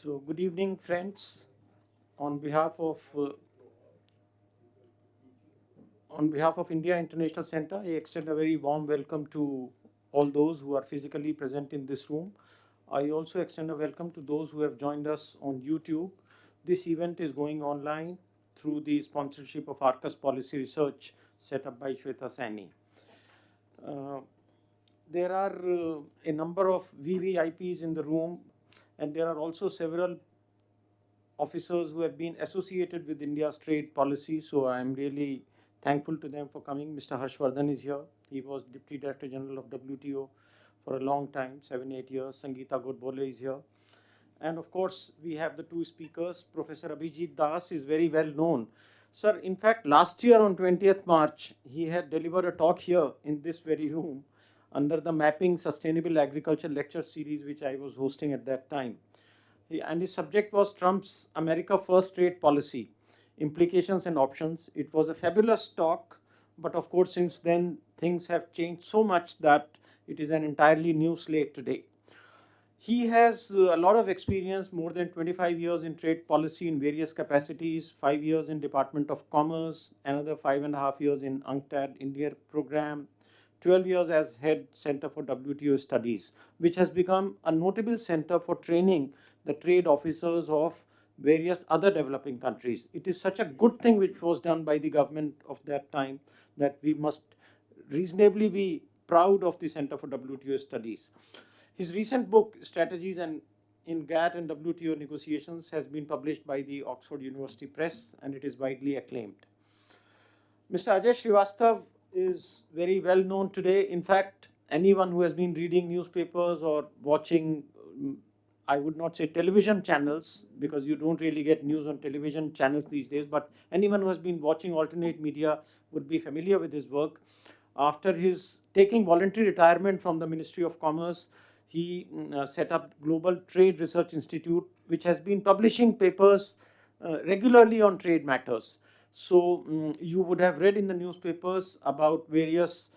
So, good evening, friends. On behalf of India International Center, I extend a very warm welcome to all those who are physically present in this room. I also extend a welcome to those who have joined us on YouTube. This event is going online through the sponsorship of Arcus Policy Research set up by Shweta Sani. There are a number of VVIPs in the room, and there are also several officers who have been associated with India's trade policy. So I am really thankful to them for coming. Mr. Harshvardhan is here. He was Deputy Director General of WTO for a long time, 7-8 years. Sangeeta Godbole is here. And of course, we have the two speakers. Professor Abhijit Das is very well known. Sir, in fact, last year on 20th March, he had delivered a talk here in this very room under the Mapping Sustainable Agriculture lecture series, which I was hosting at that time. And his subject was Trump's America First trade policy, implications and options. It was a fabulous talk, but of course, since then, things have changed so much that it is an entirely new slate today. He has a lot of experience, more than 25 years in trade policy in various capacities, 5 years in Department of Commerce, another 5.5 years in UNCTAD India program, 12 years as head Center for WTO Studies, which has become a notable center for training the trade officers of various other developing countries. It is such a good thing which was done by the government of that time that we must reasonably be proud of the Center for WTO Studies. His recent book, Strategies in GATT and WTO Negotiations, has been published by the Oxford University Press, and it is widely acclaimed. Mr. Ajay Srivastava is very well known today. In fact, anyone who has been reading newspapers or watching, I would not say television channels, because you don't really get news on television channels these days, but anyone who has been watching alternate media would be familiar with his work. After his taking voluntary retirement from the Ministry of Commerce, he set up Global Trade Research Institute, which has been publishing papers regularly on trade matters. So you would have read in the newspapers about various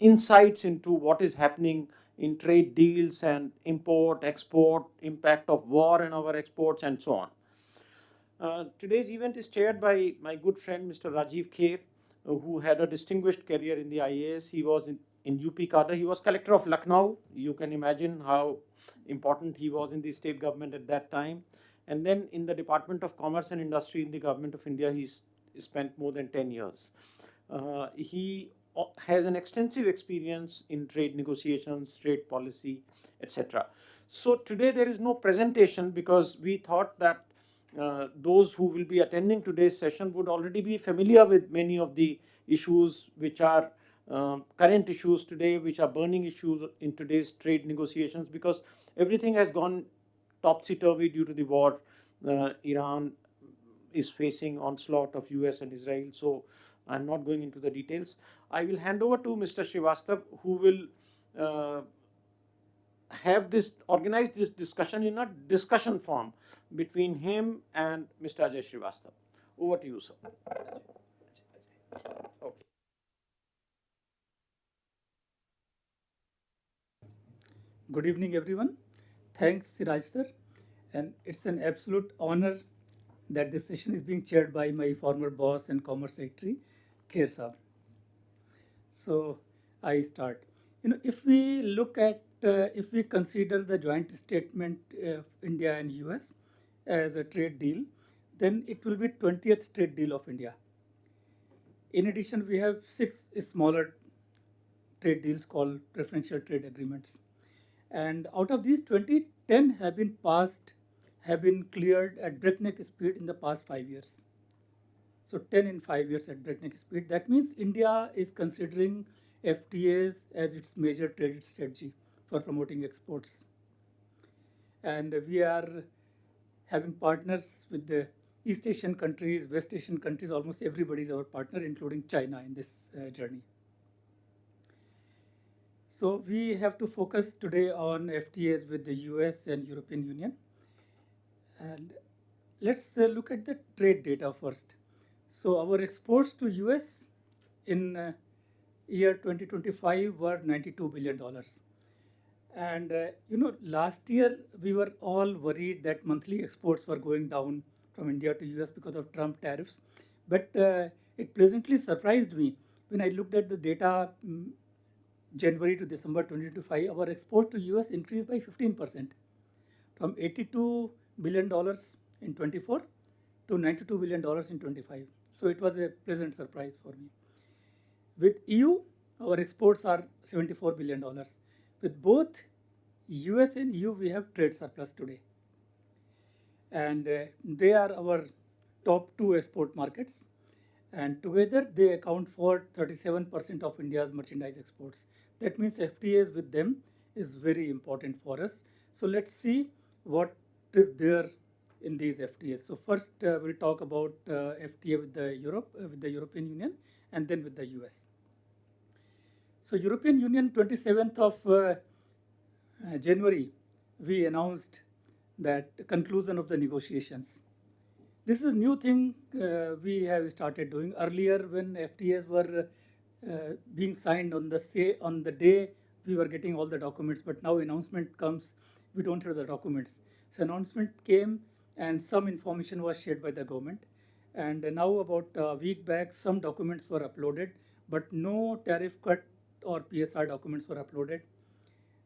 insights into what is happening in trade deals and import, export, impact of war on our exports, and so on. Today's event is chaired by my good friend, Mr. Rajeev Kher, who had a distinguished career in the IAS. He was in UP cadre. He was collector of Lucknow. You can imagine how important he was in the state government at that time. And then in the Department of Commerce and Industry in the Government of India, he spent more than 10 years. He has an extensive experience in trade negotiations, trade policy, etc. So today there is no presentation because we thought that those who will be attending today's session would already be familiar with many of the issues which are current issues today, which are burning issues in today's trade negotiations, because everything has gone topsy-turvy due to the war. Iran is facing onslaught of US and Israel, so I'm not going into the details. I will hand over to Mr. Srivastava, who will organize this discussion in a discussion form between him and Mr. Ajay Srivastava. Over to you, sir. Okay. Good evening, everyone. Thanks, Siraj sir. And it's an absolute honor that this session is being chaired by my former boss and Commerce Secretary, Kher sir. So I start. If we look at, if we consider the joint statement of India and US as a trade deal, then it will be 20th trade deal of India. In addition, we have 6 smaller trade deals called preferential trade agreements. And out of these 20, 10 have been passed, have been cleared at breakneck speed in the past 5 years. So 10 in 5 years at breakneck speed. That means India is considering FTAs as its major trade strategy for promoting exports. And we are having partners with the East Asian countries, West Asian countries. Almost everybody is our partner, including China, in this journey. So we have to focus today on FTAs with the US and European Union. And let's look at the trade data first. So our exports to US in year 2025 were $92 billion. And last year we were all worried that monthly exports were going down from India to US because of Trump tariffs. But it pleasantly surprised me when I looked at the data January to December 2025, our export to US increased by 15% from $82 billion in 24 to $92 billion in 25. So it was a pleasant surprise for me. With EU, our exports are $74 billion. With both US and EU, we have trade surplus today. And they are our top two export markets. And together they account for 37% of India's merchandise exports. That means FTAs with them is very important for us. So let's see what is there in these FTAs. So first we'll talk about FTA with the European Union, and then with the US. So European Union, 27th of January, we announced that conclusion of the negotiations. This is a new thing we have started doing. Earlier, when FTAs were being signed on the day we were getting all the documents, but now announcement comes, we don't have the documents. So announcement came and some information was shared by the government. And now about a week back, some documents were uploaded, but no tariff cut or PSR documents were uploaded.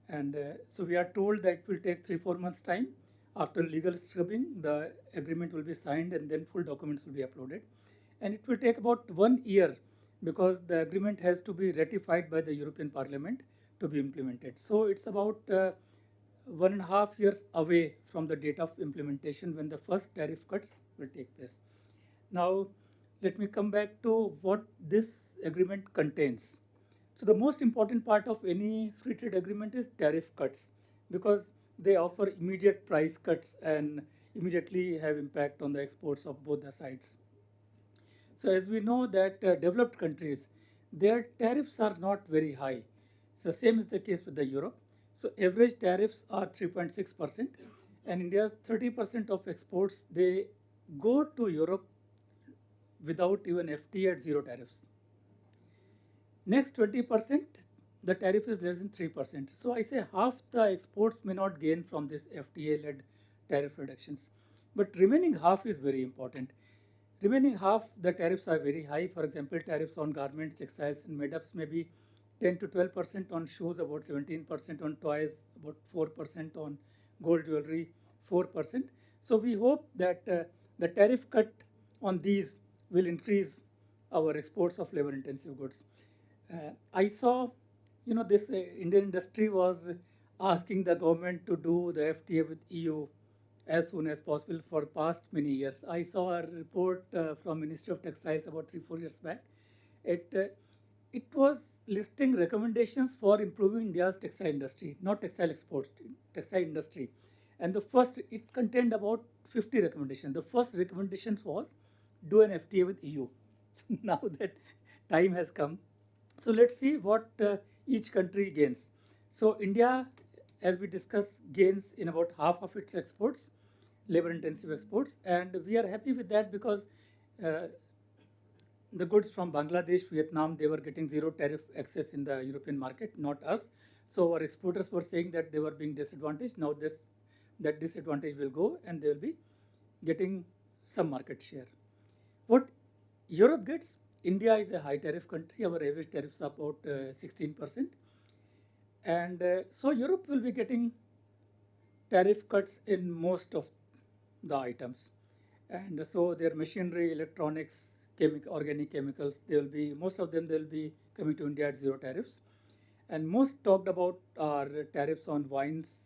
And so we are told that it will take 3-4 months time. After legal scrubbing, the agreement will be signed and then full documents will be uploaded. And it will take about 1 year because the agreement has to be ratified by the European Parliament to be implemented. So it's about 1.5 years away from the date of implementation when the first tariff cuts will take place. Now, let me come back to what this agreement contains. So the most important part of any free trade agreement is tariff cuts, because they offer immediate price cuts and immediately have impact on the exports of both the sides. So as we know that developed countries, their tariffs are not very high. So same is the case with the Europe. So average tariffs are 3.6%, and India's 30% of exports, they go to Europe without even FTA at zero tariffs. Next 20%, the tariff is less than 3%. So I say half the exports may not gain from this FTA-led tariff reductions. But remaining half is very important. Remaining half, the tariffs are very high. For example, tariffs on garments, textiles, and made-ups may be 10 to 12%, on shoes, about 17%, on toys, about 4%, on gold jewelry, 4%. So we hope that the tariff cut on these will increase our exports of labor-intensive goods. I saw, this Indian industry was asking the government to do the FTA with EU as soon as possible for past many years. I saw a report from Ministry of Textiles about 3-4 years back. It was listing recommendations for improving India's textile industry, not textile exports, textile industry. And it contained about 50 recommendations. The first recommendation was do an FTA with EU. Now that time has come, so let's see what each country gains. So India, as we discussed, gains in about half of its exports, labor-intensive exports, and we are happy with that because the goods from Bangladesh, Vietnam, they were getting zero tariff access in the European market, not us. So our exporters were saying that they were being disadvantaged. Now that disadvantage will go and they will be getting some market share. What Europe gets, India is a high tariff country. Our average tariffs are about 16%. And so Europe will be getting tariff cuts in most of the items. And so their machinery, electronics, organic chemicals, most of them they'll be coming to India at zero tariffs. And most talked about are tariffs on wines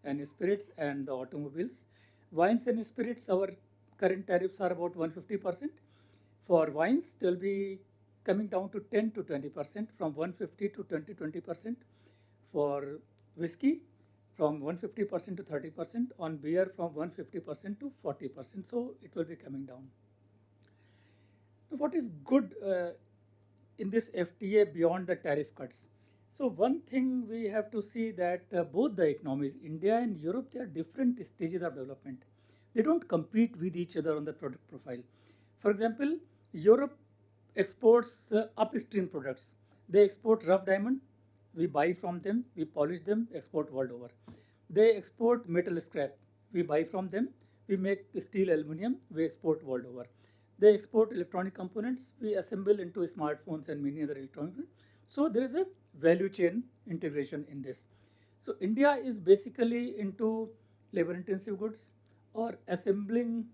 and spirits and the automobiles. Wines and spirits, our current tariffs are about 150%. For wines, they'll be coming down to 10 to 20%, from 150 to 20%. For whiskey, from 150% to 30%. On beer, from 150% to 40%. So it will be coming down. What is good in this FTA beyond the tariff cuts? So one thing we have to see that both the economies, India and Europe, they are different stages of development. They don't compete with each other on the product profile. For example, Europe exports upstream products. They export rough diamond, we buy from them, we polish them, export world over. They export metal scrap, we buy from them, we make steel, aluminum, we export world over. They export electronic components, we assemble into smartphones and many other electronic. So there is a value chain integration in this. So India is basically into labor-intensive goods or assembly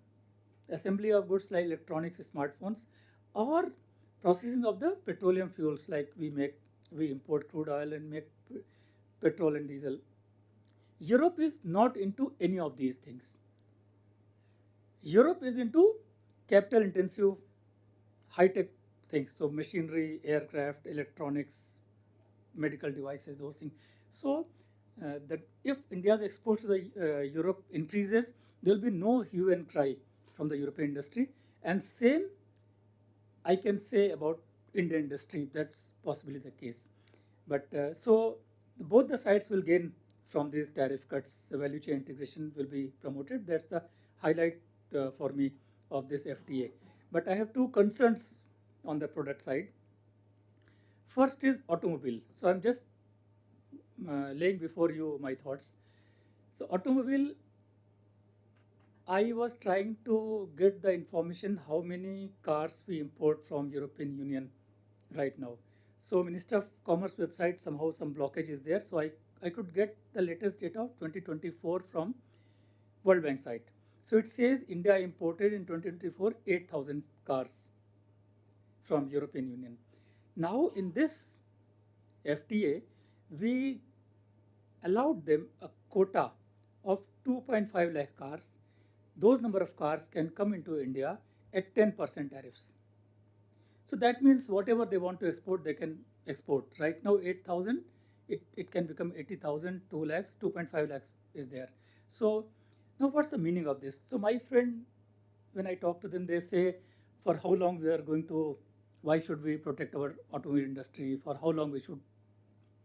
of goods like electronics, smartphones, or processing of the petroleum fuels like we import crude oil and make petrol and diesel. Europe is not into any of these things. Europe is into capital intensive high tech things, so machinery, aircraft, electronics, medical devices, those things. So that if India's exports to the Europe increases, there will be no hue and cry from the European industry. And same I can say about Indian industry. That's possibly the case. But so both the sides will gain from these tariff cuts. The value chain integration will be promoted. That's the highlight for me of this FTA. But I have two concerns on the product side. First is automobile. So I'm just laying before you my thoughts. So automobile, I was trying to get the information how many cars we import from European Union right now. So Minister of Commerce website, somehow some blockage is there. So I could get the latest data of 2024 from World Bank site. So it says India imported in 2024 8,000 cars from European Union. Now in this FTA, we allowed them a quota of 2.5 lakh cars. Those number of cars can come into India at 10% tariffs. So that means whatever they want to export, they can export. Right now, 8,000, it can become 80,000, 2 lakhs, 2.5 lakhs is there. So now what's the meaning of this? So my friend, when I talk to them, they say, for how long we are going to, why should we protect our automobile industry? For how long we should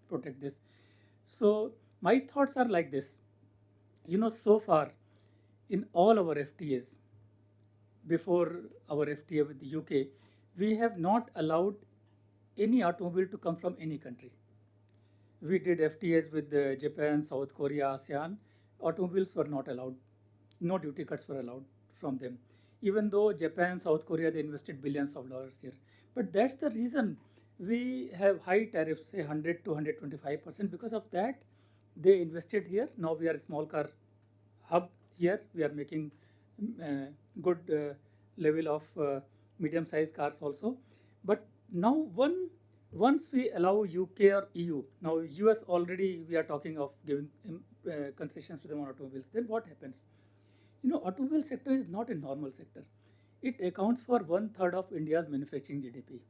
protect this? So my thoughts are like this. So far, in all our FTAs, before our FTA with the UK, we have not allowed any automobile to come from any country. We did FTAs with Japan, South Korea, ASEAN. Automobiles were not allowed. No duty cuts were allowed from them. Even though Japan, South Korea, they invested billions of dollars here. But that's the reason we have high tariffs, say 100 to 125%. Because of that, they invested here. Now we are a small car hub here. We are making good level of medium-sized cars also. But now once we allow UK or EU, now US already we are talking of giving concessions to them on automobiles, then what happens? Automobile sector is not a normal sector. It accounts for 1/3 of India's manufacturing GDP.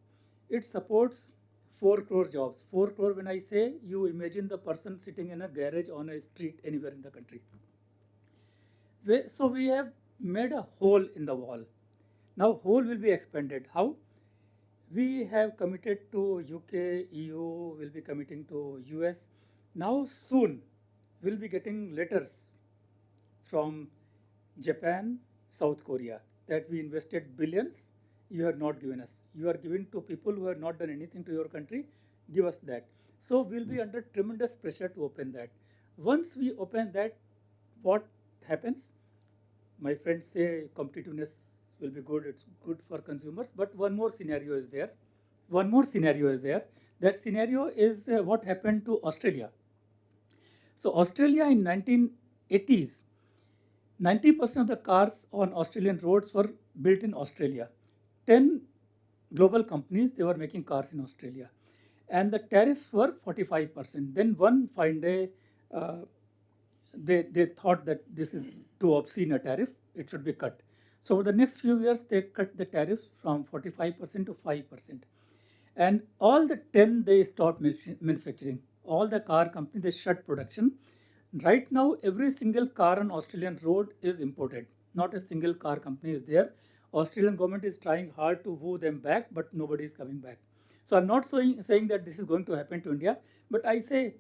It supports 4 crore jobs. 4 crore, when I say, you imagine the person sitting in a garage on a street anywhere in the country. So we have made a hole in the wall. Now hole will be expanded. How? We have committed to UK, EU, will be committing to US. Now soon we'll be getting letters from Japan, South Korea that we invested billions, you have not given us. You are giving to people who have not done anything to your country, give us that. So we'll be under tremendous pressure to open that. Once we open that, what happens? My friends say competitiveness will be good, it's good for consumers, but one more scenario is there. That scenario is what happened to Australia. So Australia in 1980s, 90% of the cars on Australian roads were built in Australia. 10 global companies, they were making cars in Australia. And the tariffs were 45%. Then one fine day, they thought that this is too obscene a tariff, it should be cut. So over the next few years, they cut the tariffs from 45% to 5%. And all the 10, they stopped manufacturing. All the car companies, they shut production. Right now, every single car on Australian road is imported. Not a single car company is there. Australian government is trying hard to woo them back, but nobody is coming back. So I'm not saying that this is going to happen to India, but I say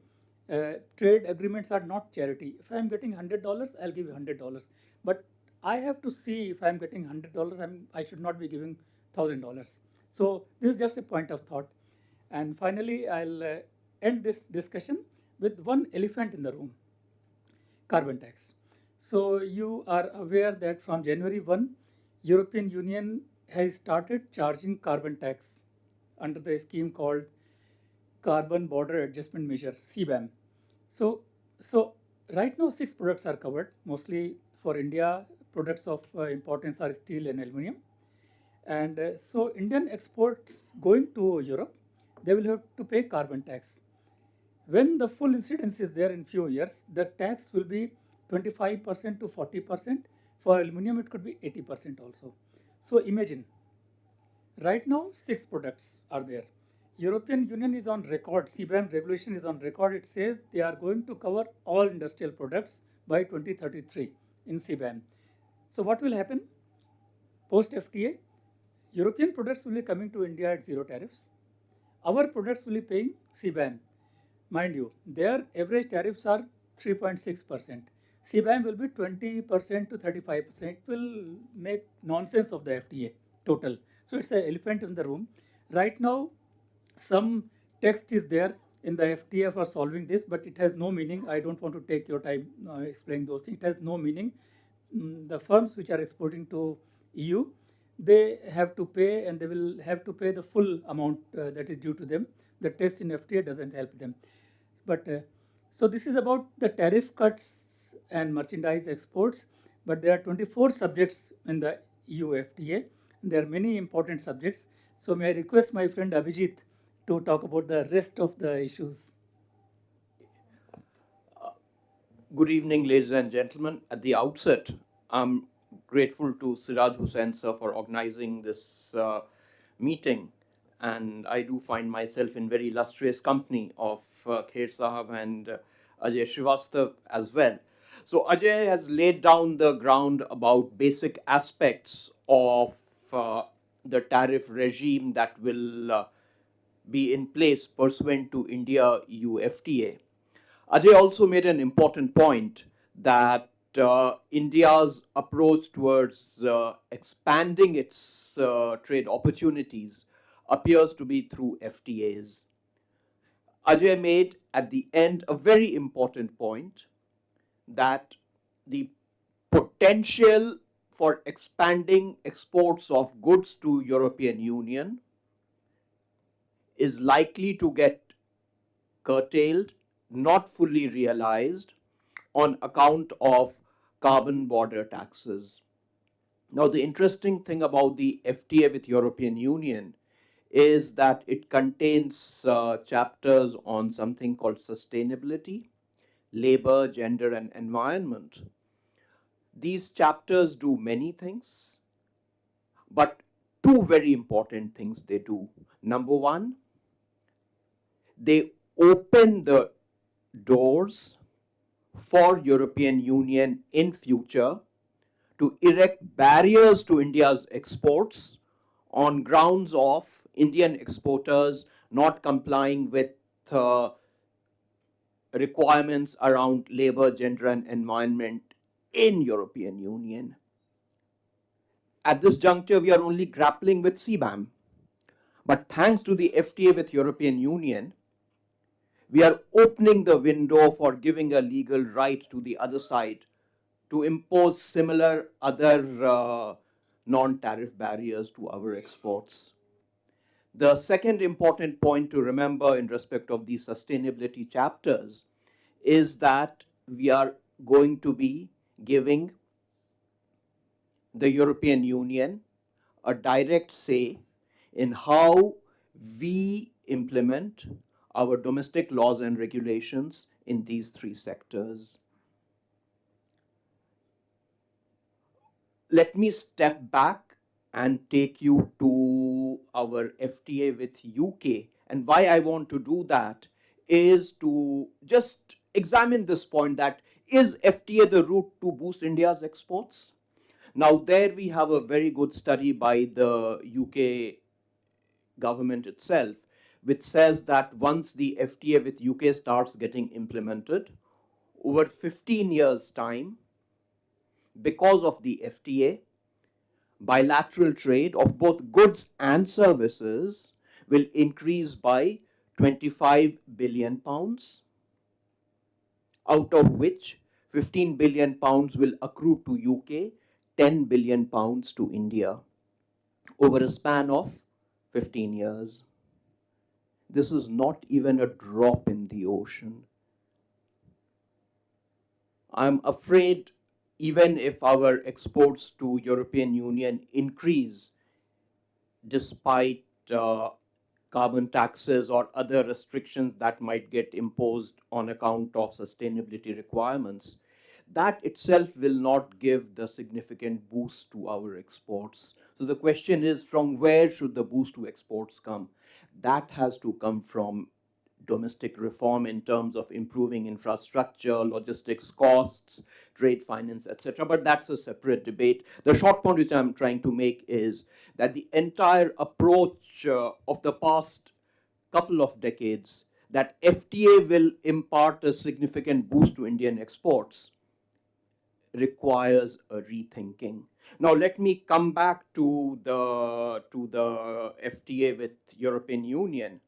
trade agreements are not charity. If I'm getting $100, I'll give you $100. But I have to see if I'm getting $100, I should not be giving $1,000. So this is just a point of thought. And finally, I'll end this discussion with one elephant in the room: carbon tax. So you are aware that from January 1, European Union has started charging carbon tax under the scheme called Carbon Border Adjustment Measure, CBAM. So, so right now 6 products are covered. Mostly for India, products of importance are steel and aluminium. And so Indian exports going to Europe, they will have to pay carbon tax. When the full incidence is there in few years, the tax will be 25% to 40%. For aluminium, it could be 80% also. So imagine, right now 6 products are there. European Union is on record, CBAM regulation is on record. It says they are going to cover all industrial products by 2033 in CBAM. So what will happen? Post FTA, European products will be coming to India at zero tariffs. Our products will be paying CBAM. Mind you, their average tariffs are 3.6%. CBAM will be 20% to 35%. It will make nonsense of the FTA total. So it's an elephant in the room. Right now, some text is there in the FTA for solving this, but it has no meaning. I don't want to take your time explaining those things. It has no meaning. The firms which are exporting to EU, they have to pay, and they will have to pay the full amount that is due to them. The text in FTA doesn't help them. But so this is about the tariff cuts and merchandise exports. But there are 24 subjects in the EU FTA. There are many important subjects. So may I request my friend Abhijit to talk about the rest of the issues. Good evening, ladies and gentlemen. At the outset, I'm grateful to Siraj Hussain sir for organizing this meeting. And I do find myself in very illustrious company of Kher sahab and Ajay Srivastava as well. So Ajay has laid down the ground about basic aspects of the tariff regime that will be in place pursuant to India-EU FTA. Ajay also made an important point that India's approach towards expanding its trade opportunities appears to be through FTAs. Ajay made at the end a very important point that the potential for expanding exports of goods to European Union is likely to get curtailed, not fully realized, on account of carbon border taxes. Now, the interesting thing about the FTA with European Union is that it contains chapters on something called sustainability, labor, gender, and environment. These chapters do many things, but two very important things they do. Number one, they open the doors for European Union in future to erect barriers to India's exports on grounds of Indian exporters not complying with requirements around labor, gender, and environment in European Union. At this juncture, we are only grappling with CBAM. But thanks to the FTA with European Union, we are opening the window for giving a legal right to the other side to impose similar other non-tariff barriers to our exports. The second important point to remember in respect of these sustainability chapters is that we are going to be giving the European Union a direct say in how we implement our domestic laws and regulations in these three sectors. Let me step back and take you to our FTA with UK. And why I want to do that is to just examine this point that is FTA the route to boost India's exports? Now, there we have a very good study by the UK government itself, which says that once the FTA with UK starts getting implemented, over 15 years' time, because of the FTA, bilateral trade of both goods and services will increase by 25 billion pounds, out of which 15 billion pounds will accrue to UK, 10 billion pounds to India over a span of 15 years. This is not even a drop in the ocean. I'm afraid even if our exports to European Union increase despite carbon taxes or other restrictions that might get imposed on account of sustainability requirements, that itself will not give the significant boost to our exports. So the question is, from where should the boost to exports come? That has to come from domestic reform in terms of improving infrastructure, logistics costs, trade finance, etc. But that's a separate debate. The short point which I'm trying to make is that the entire approach of the past couple of decades, that FTA will impart a significant boost to Indian exports, requires a rethinking. Now let me come back to the FTA with European Union.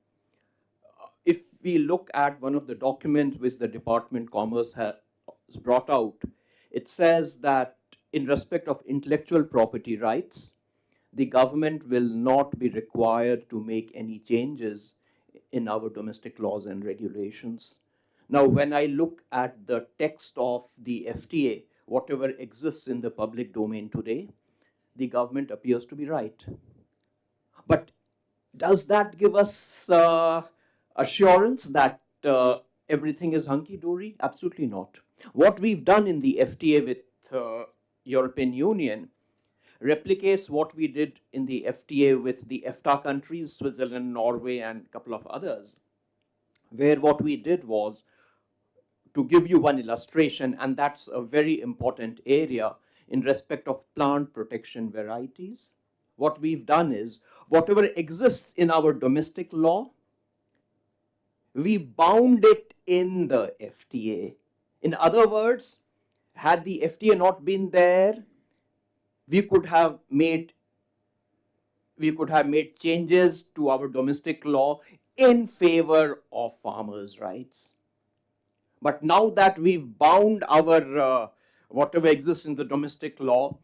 If we look at one of the documents which the Department of Commerce has brought out, it says that in respect of intellectual property rights, the government will not be required to make any changes in our domestic laws and regulations. Now, when I look at the text of the FTA, whatever exists in the public domain today, the government appears to be right. But does that give us assurance that everything is hunky-dory? Absolutely not. What we've done in the FTA with European Union replicates what we did in the FTA with the EFTA countries, Switzerland, Norway, and a couple of others, where what we did was, to give you one illustration, and that's a very important area in respect of plant protection varieties. What we've done is, whatever exists in our domestic law, we bound it in the FTA. In other words, had the FTA not been there, we could have made changes to our domestic law in favor of farmers' rights. But now that we've bound our whatever exists in the domestic law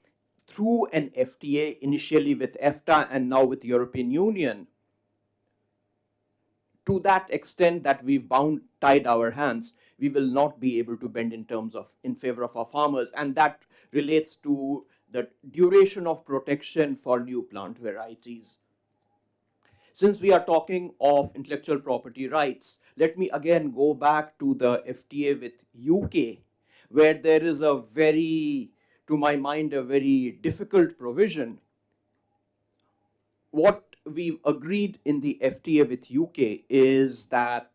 through an FTA, initially with EFTA and now with the European Union, to that extent that we've tied our hands, we will not be able to bend in favor of our farmers, and that relates to the duration of protection for new plant varieties. Since we are talking of intellectual property rights, let me again go back to the FTA with UK, where there is a very, to my mind, a very difficult provision. What we've agreed in the FTA with UK is that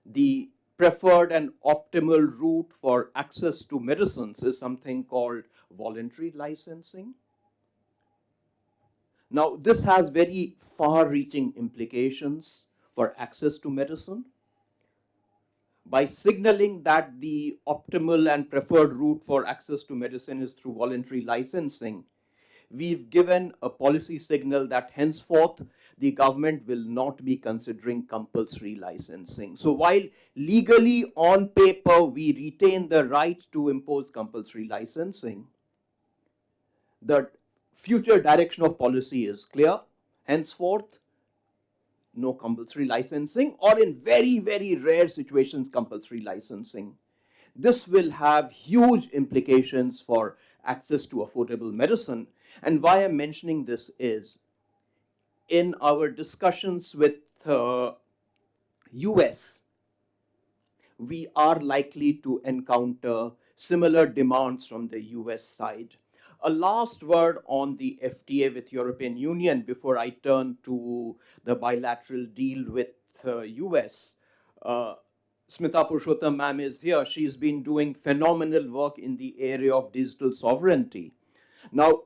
the preferred and optimal route for access to medicines is something called voluntary licensing. Now, this has very far-reaching implications for access to medicine. By signaling that the optimal and preferred route for access to medicine is through voluntary licensing, we've given a policy signal that henceforth the government will not be considering compulsory licensing. So while legally on paper we retain the right to impose compulsory licensing, the future direction of policy is clear. Henceforth, no compulsory licensing, or in very, very rare situations, compulsory licensing. This will have huge implications for access to affordable medicine. And why I'm mentioning this is, in our discussions with US, we are likely to encounter similar demands from the US side. A last word on the FTA with European Union before I turn to the bilateral deal with US. Smita Purushottam ma'am is here. She's been doing phenomenal work in the area of digital sovereignty. Now,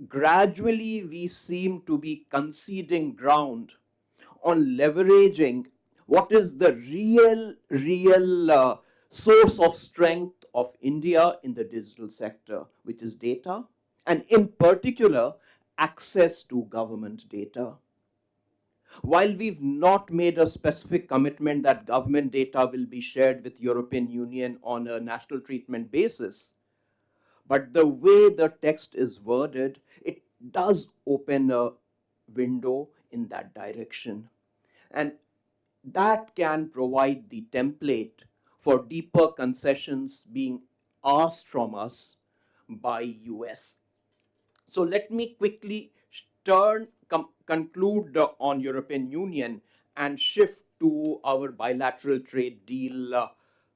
gradually we seem to be conceding ground on leveraging what is the real source of strength of India in the digital sector, which is data, and in particular, access to government data. While we've not made a specific commitment that government data will be shared with European Union on a national treatment basis, but the way the text is worded, it does open a window in that direction. And that can provide the template for deeper concessions being asked from us by US. So let me quickly conclude on European Union and shift to our bilateral trade deal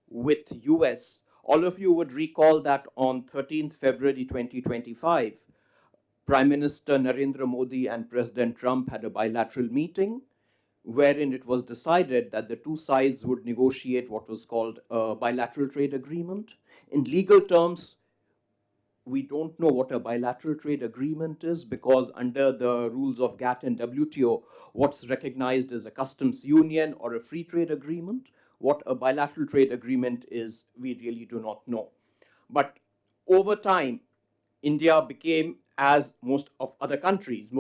with US. All of you would recall that on 13th February 2025, Prime Minister Narendra Modi and President Trump had a bilateral meeting wherein it was decided that the two sides would negotiate what was called a bilateral trade agreement. In legal terms, we don't know what a bilateral trade agreement is because under the rules of GATT and WTO, what's recognized as a customs union or a free trade agreement. What a bilateral trade agreement is, we really do not know. But over time, India became, as most other countries,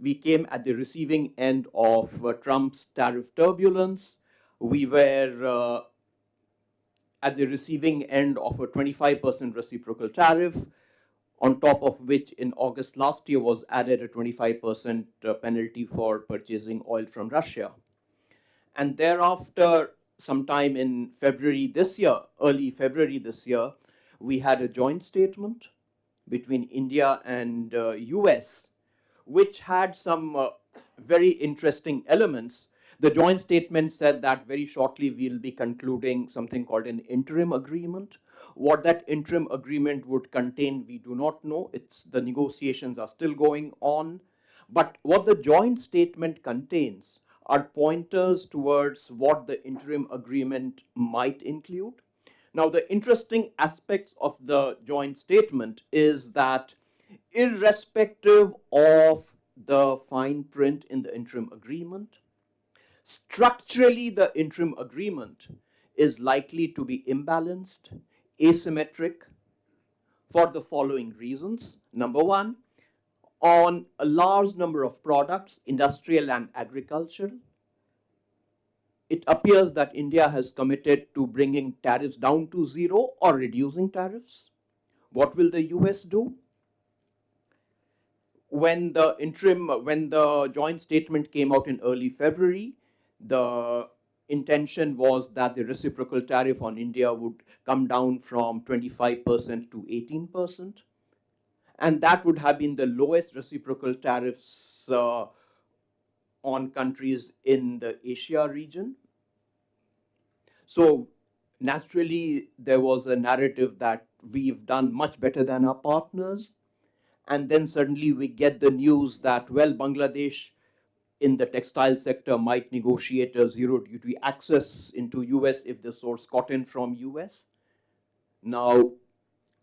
we came at the receiving end of Trump's tariff turbulence. We were at the receiving end of a 25% reciprocal tariff, on top of which in August last year was added a 25% penalty for purchasing oil from Russia. And thereafter, sometime in February this year, early February this year, we had a joint statement between India and US, which had some very interesting elements. The joint statement said that very shortly we'll be concluding something called an interim agreement. What that interim agreement would contain, we do not know. The negotiations are still going on. But what the joint statement contains are pointers towards what the interim agreement might include. Now, the interesting aspects of the joint statement is that irrespective of the fine print in the interim agreement, structurally the interim agreement is likely to be imbalanced, asymmetric, for the following reasons. Number one, on a large number of products, industrial and agricultural, it appears that India has committed to bringing tariffs down to zero or reducing tariffs. What will the US do? When the joint statement came out in early February, the intention was that the reciprocal tariff on India would come down from 25% to 18%. And that would have been the lowest reciprocal tariffs on countries in the Asia region. So naturally, there was a narrative that we've done much better than our partners. And then suddenly we get the news that, well, Bangladesh in the textile sector might negotiate a zero duty access into US if they source cotton from US. Now,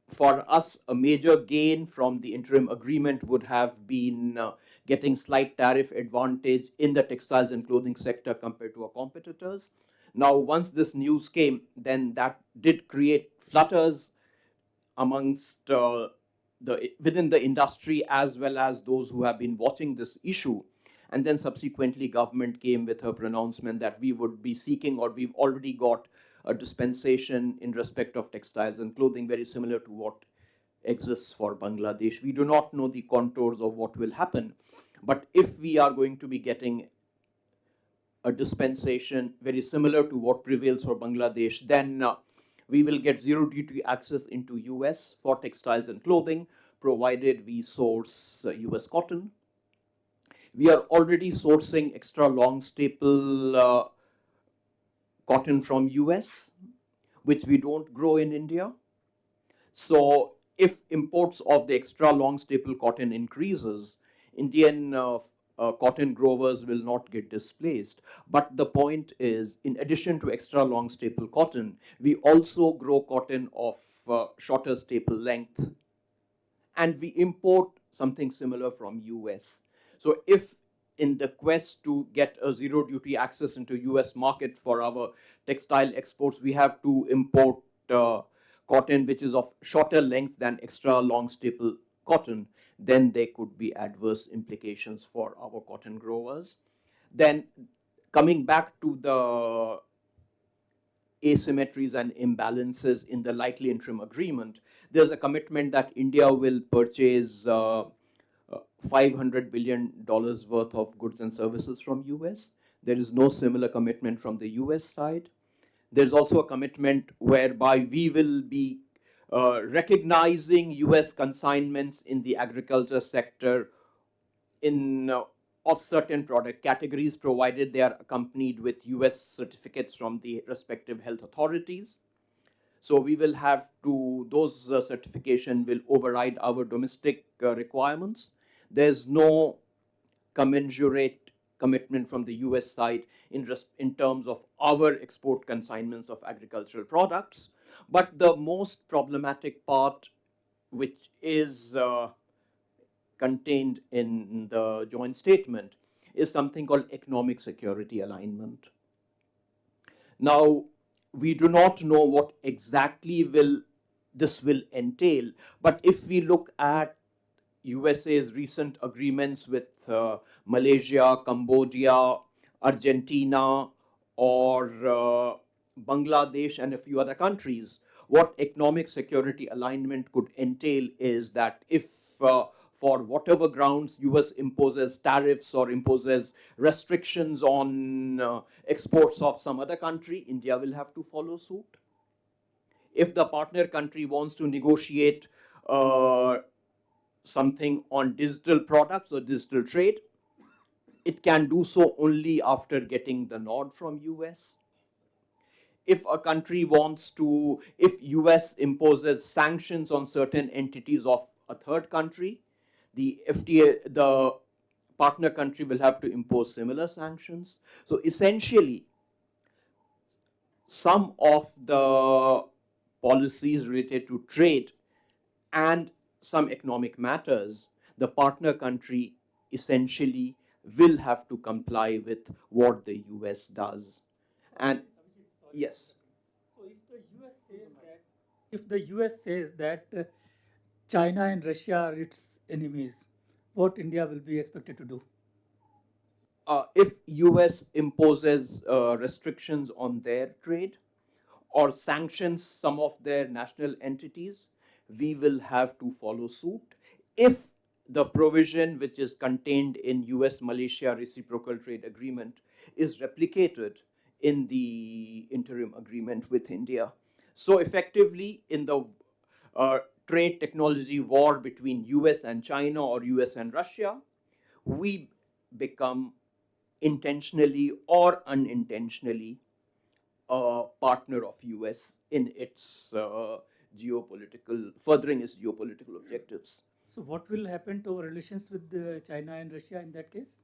for us, a major gain from the interim agreement would have been getting slight tariff advantage in the textiles and clothing sector compared to our competitors. Now, once this news came, then that did create flutters amongst within the industry as well as those who have been watching this issue. And then subsequently, government came with a pronouncement that we would be seeking, or we've already got a dispensation in respect of textiles and clothing very similar to what exists for Bangladesh. We do not know the contours of what will happen, but if we are going to be getting a dispensation very similar to what prevails for Bangladesh, then we will get zero duty access into US for textiles and clothing, provided we source US cotton. We are already sourcing extra long staple cotton from US, which we don't grow in India. So if imports of the extra long staple cotton increases, Indian cotton growers will not get displaced. But the point is, in addition to extra long staple cotton, we also grow cotton of shorter staple length, and we import something similar from US. So if in the quest to get a zero duty access into US market for our textile exports, we have to import cotton which is of shorter length than extra long staple cotton, then there could be adverse implications for our cotton growers. Then coming back to the asymmetries and imbalances in the likely interim agreement, there's a commitment that India will purchase $500 billion worth of goods and services from US. There is no similar commitment from the US side. There's also a commitment whereby we will be recognizing US consignments in the agriculture sector in of certain product categories, provided they are accompanied with US certificates from the respective health authorities. So we will have to, those certification will override our domestic requirements. There's no commensurate commitment from the US side in terms of our export consignments of agricultural products. But the most problematic part, which is contained in the joint statement, is something called economic security alignment. Now, we do not know what exactly this will entail, but if we look at USA's recent agreements with Malaysia, Cambodia, Argentina, or Bangladesh and a few other countries, what economic security alignment could entail is that if for whatever grounds US imposes tariffs or imposes restrictions on exports of some other country, India will have to follow suit. If the partner country wants to negotiate something on digital products or digital trade, it can do so only after getting the nod from US. If a country wants to, if US imposes sanctions on certain entities of a third country, the FTA, the partner country will have to impose similar sanctions. So essentially, some of the policies related to trade and some economic matters, the partner country essentially will have to comply with what the US does. And yes. So if the US says that China and Russia are its enemies, what India will be expected to do? If US imposes restrictions on their trade or sanctions some of their national entities, we will have to follow suit. If the provision which is contained in US-Malaysia reciprocal trade agreement is replicated in the interim agreement with India. So effectively, in the trade technology war between US and China or US and Russia, we become intentionally or unintentionally a partner of US in its furthering its geopolitical objectives. So what will happen to our relations with China and Russia in that case?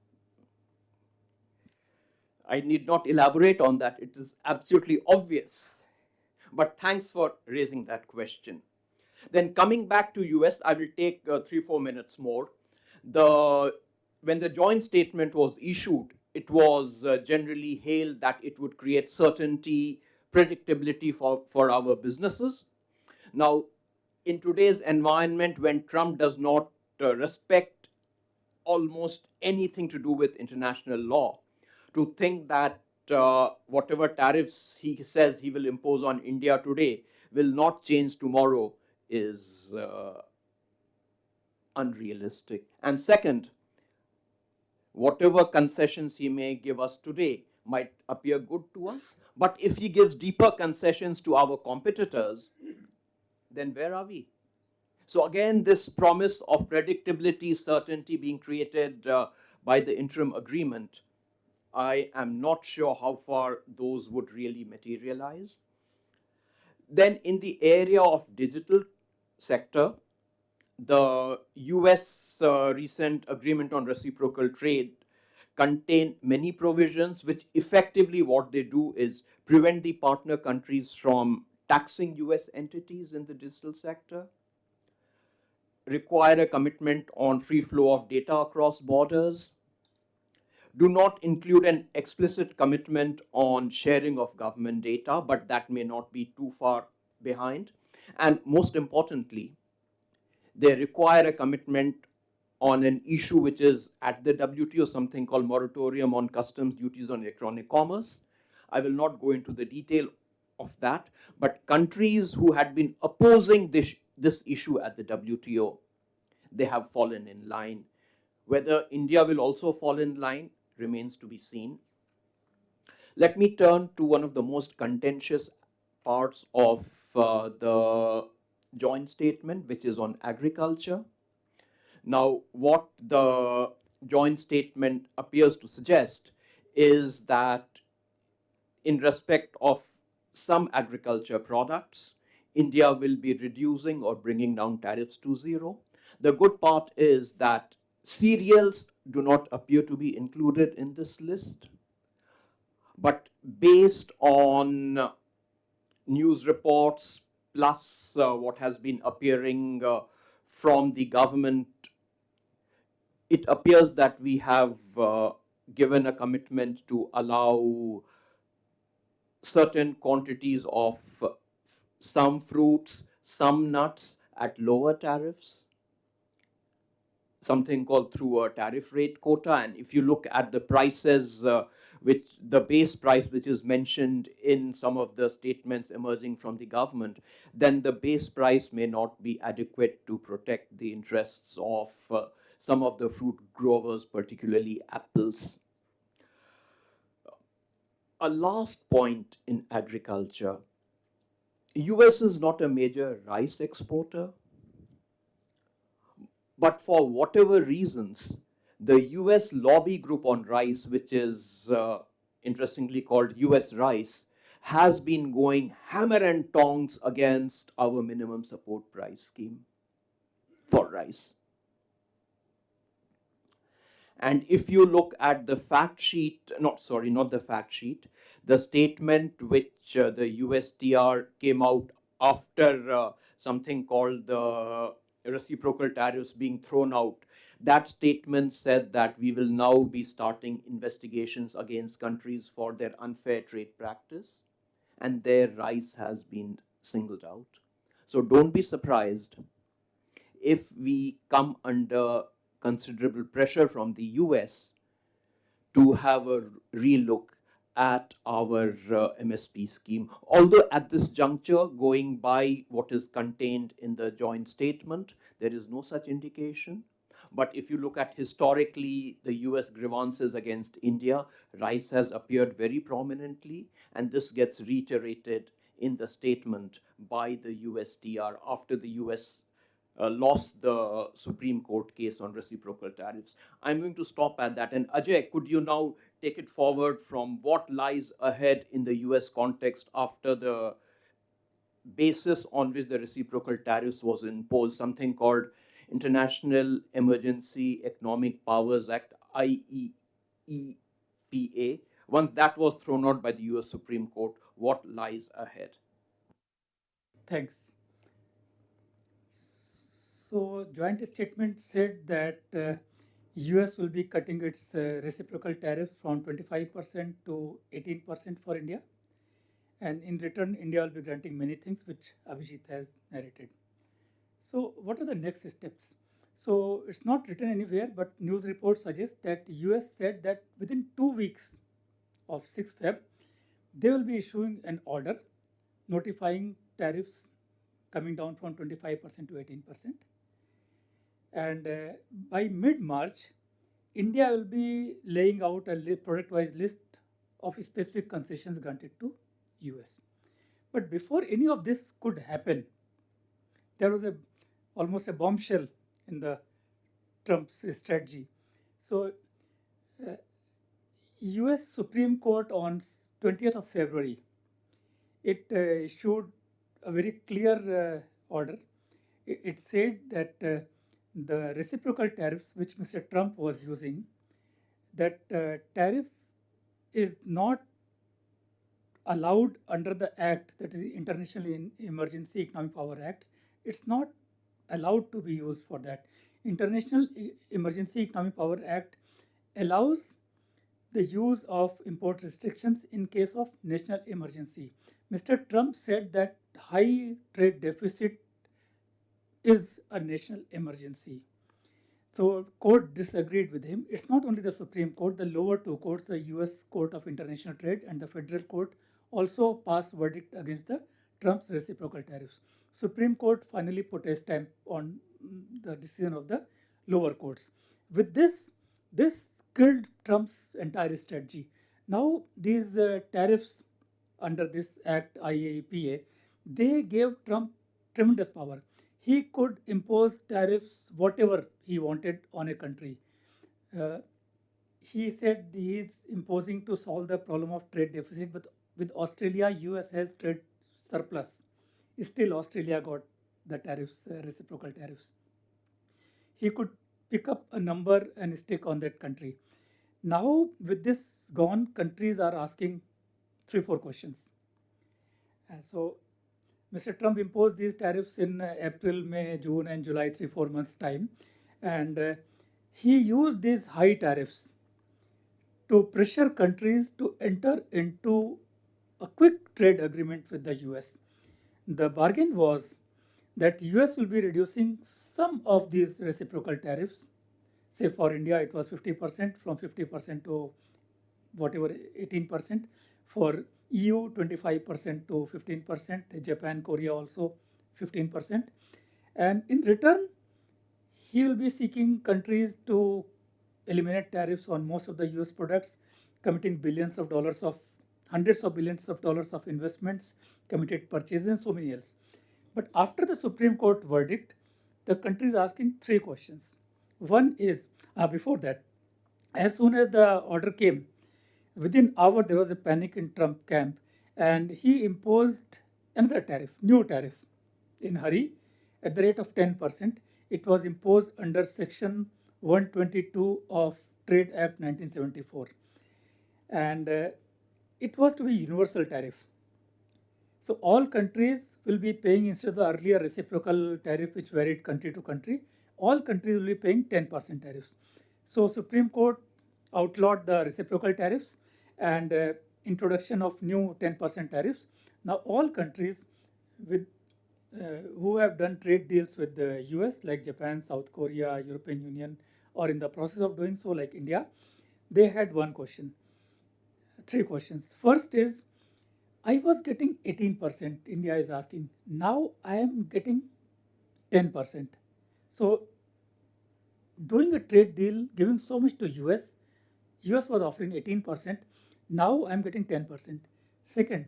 I need not elaborate on that. It is absolutely obvious. But thanks for raising that question. Then coming back to US, I will take 3-4 minutes more. When the joint statement was issued, it was generally hailed that it would create certainty, predictability for our businesses. Now, in today's environment, when Trump does not respect almost anything to do with international law, to think that whatever tariffs he says he will impose on India today will not change tomorrow is unrealistic. And second, whatever concessions he may give us today might appear good to us, but if he gives deeper concessions to our competitors, then where are we? So again, this promise of predictability, certainty being created by the interim agreement, I am not sure how far those would really materialize. Then in the area of digital sector, the US recent agreement on reciprocal trade contain many provisions which effectively what they do is prevent the partner countries from taxing US entities in the digital sector, require a commitment on free flow of data across borders, do not include an explicit commitment on sharing of government data, but that may not be too far behind. And most importantly, they require a commitment on an issue which is at the WTO, something called moratorium on customs duties on electronic commerce. I will not go into the detail of that, but countries who had been opposing this issue at the WTO, they have fallen in line. Whether India will also fall in line remains to be seen. Let me turn to one of the most contentious parts of the joint statement, which is on agriculture. Now, what the joint statement appears to suggest is that in respect of some agriculture products, India will be reducing or bringing down tariffs to zero. The good part is that cereals do not appear to be included in this list, but based on news reports plus what has been appearing from the government, it appears that we have given a commitment to allow certain quantities of some fruits, some nuts at lower tariffs, something called through a tariff rate quota. And if you look at the prices, which the base price which is mentioned in some of the statements emerging from the government, then the base price may not be adequate to protect the interests of some of the fruit growers, particularly apples. A last point in agriculture. US is not a major rice exporter, but for whatever reasons, the US lobby group on rice, which is interestingly called US Rice, has been going hammer and tongs against our minimum support price scheme for rice. And if you look at the fact sheet, not the fact sheet, the statement which the USTR came out after something called the reciprocal tariffs being thrown out, that statement said that we will now be starting investigations against countries for their unfair trade practice, and their rice has been singled out. So don't be surprised if we come under considerable pressure from the US to have a relook at our MSP scheme. Although at this juncture, going by what is contained in the joint statement, there is no such indication. But if you look at historically the US grievances against India, rice has appeared very prominently, and this gets reiterated in the statement by the USTR after the US lost the Supreme Court case on reciprocal tariffs. I'm going to stop at that. And Ajay, could you now take it forward from what lies ahead in the US context after the basis on which the reciprocal tariffs was imposed, something called International Emergency Economic Powers Act, IEEPA. Once that was thrown out by the US Supreme Court, what lies ahead? Thanks. So, joint statement said that US will be cutting its reciprocal tariffs from 25% to 18% for India. And in return, India will be granting many things, which Abhijit has narrated. So, what are the next steps? So, it's not written anywhere, but news reports suggest that US said that within 2 weeks of 6 Feb, they will be issuing an order notifying tariffs coming down from 25% to 18%. And by mid-March, India will be laying out a product-wise list of specific concessions granted to US. But before any of this could happen, there was almost a bombshell in the Trump's strategy. So, US Supreme Court on 20th of February, it issued a very clear order. It said that the reciprocal tariffs which Mr. Trump was using, that tariff is not allowed under the act, that is International Emergency Economic Power Act. It's not allowed to be used for that. International Emergency Economic Power Act allows the use of import restrictions in case of national emergency. Mr. Trump said that high trade deficit is a national emergency. So court disagreed with him. It's not only the Supreme Court, the lower two courts, the US Court of International Trade and the Federal Court, also passed verdict against the Trump's reciprocal tariffs. Supreme Court finally put a stamp on the decision of the lower courts. With this killed Trump's entire strategy. Now these tariffs under this act, IAEPA, they gave Trump tremendous power. He could impose tariffs whatever he wanted on a country. Uh, he said he is imposing to solve the problem of trade deficit, but with Australia, US has trade surplus. Still, Australia got the tariffs, reciprocal tariffs. He could pick up a number and stick on that country. Now, with this gone, countries are asking 3, 4 questions. So, Mr. Trump imposed these tariffs in April, May, June, and July, 3, 4 months' time. And he used these high tariffs to pressure countries to enter into a quick trade agreement with the US. The bargain was that US will be reducing some of these reciprocal tariffs. Say for India, it was 50%, from 50% to whatever 18%. For EU, 25% to 15%. Japan, Korea also 15%. And in return, he will be seeking countries to eliminate tariffs on most of the US products, committing billions of dollars of hundreds of billions of dollars of investments, committed purchases, and so many else. But after the Supreme Court verdict, the country is asking 3 questions. One is, before that, as soon as the order came, within hour there was a panic in Trump camp, and he imposed another tariff, new tariff, in hurry, at the rate of 10%. It was imposed under Section 122 of Trade Act 1974, and it was to be universal tariff. So all countries will be paying, instead of the earlier reciprocal tariff which varied country to country, all countries will be paying 10% tariffs. So Supreme Court outlawed the reciprocal tariffs and introduction of new 10% tariffs. Now all countries with who have done trade deals with the US, like Japan, South Korea, European Union, or in the process of doing so, like India, they had one question. 3 questions. First is, I was getting 18%, India is asking. Now I am getting 10%. So doing a trade deal, giving so much to US was offering 18%. Now I'm getting 10%. Second,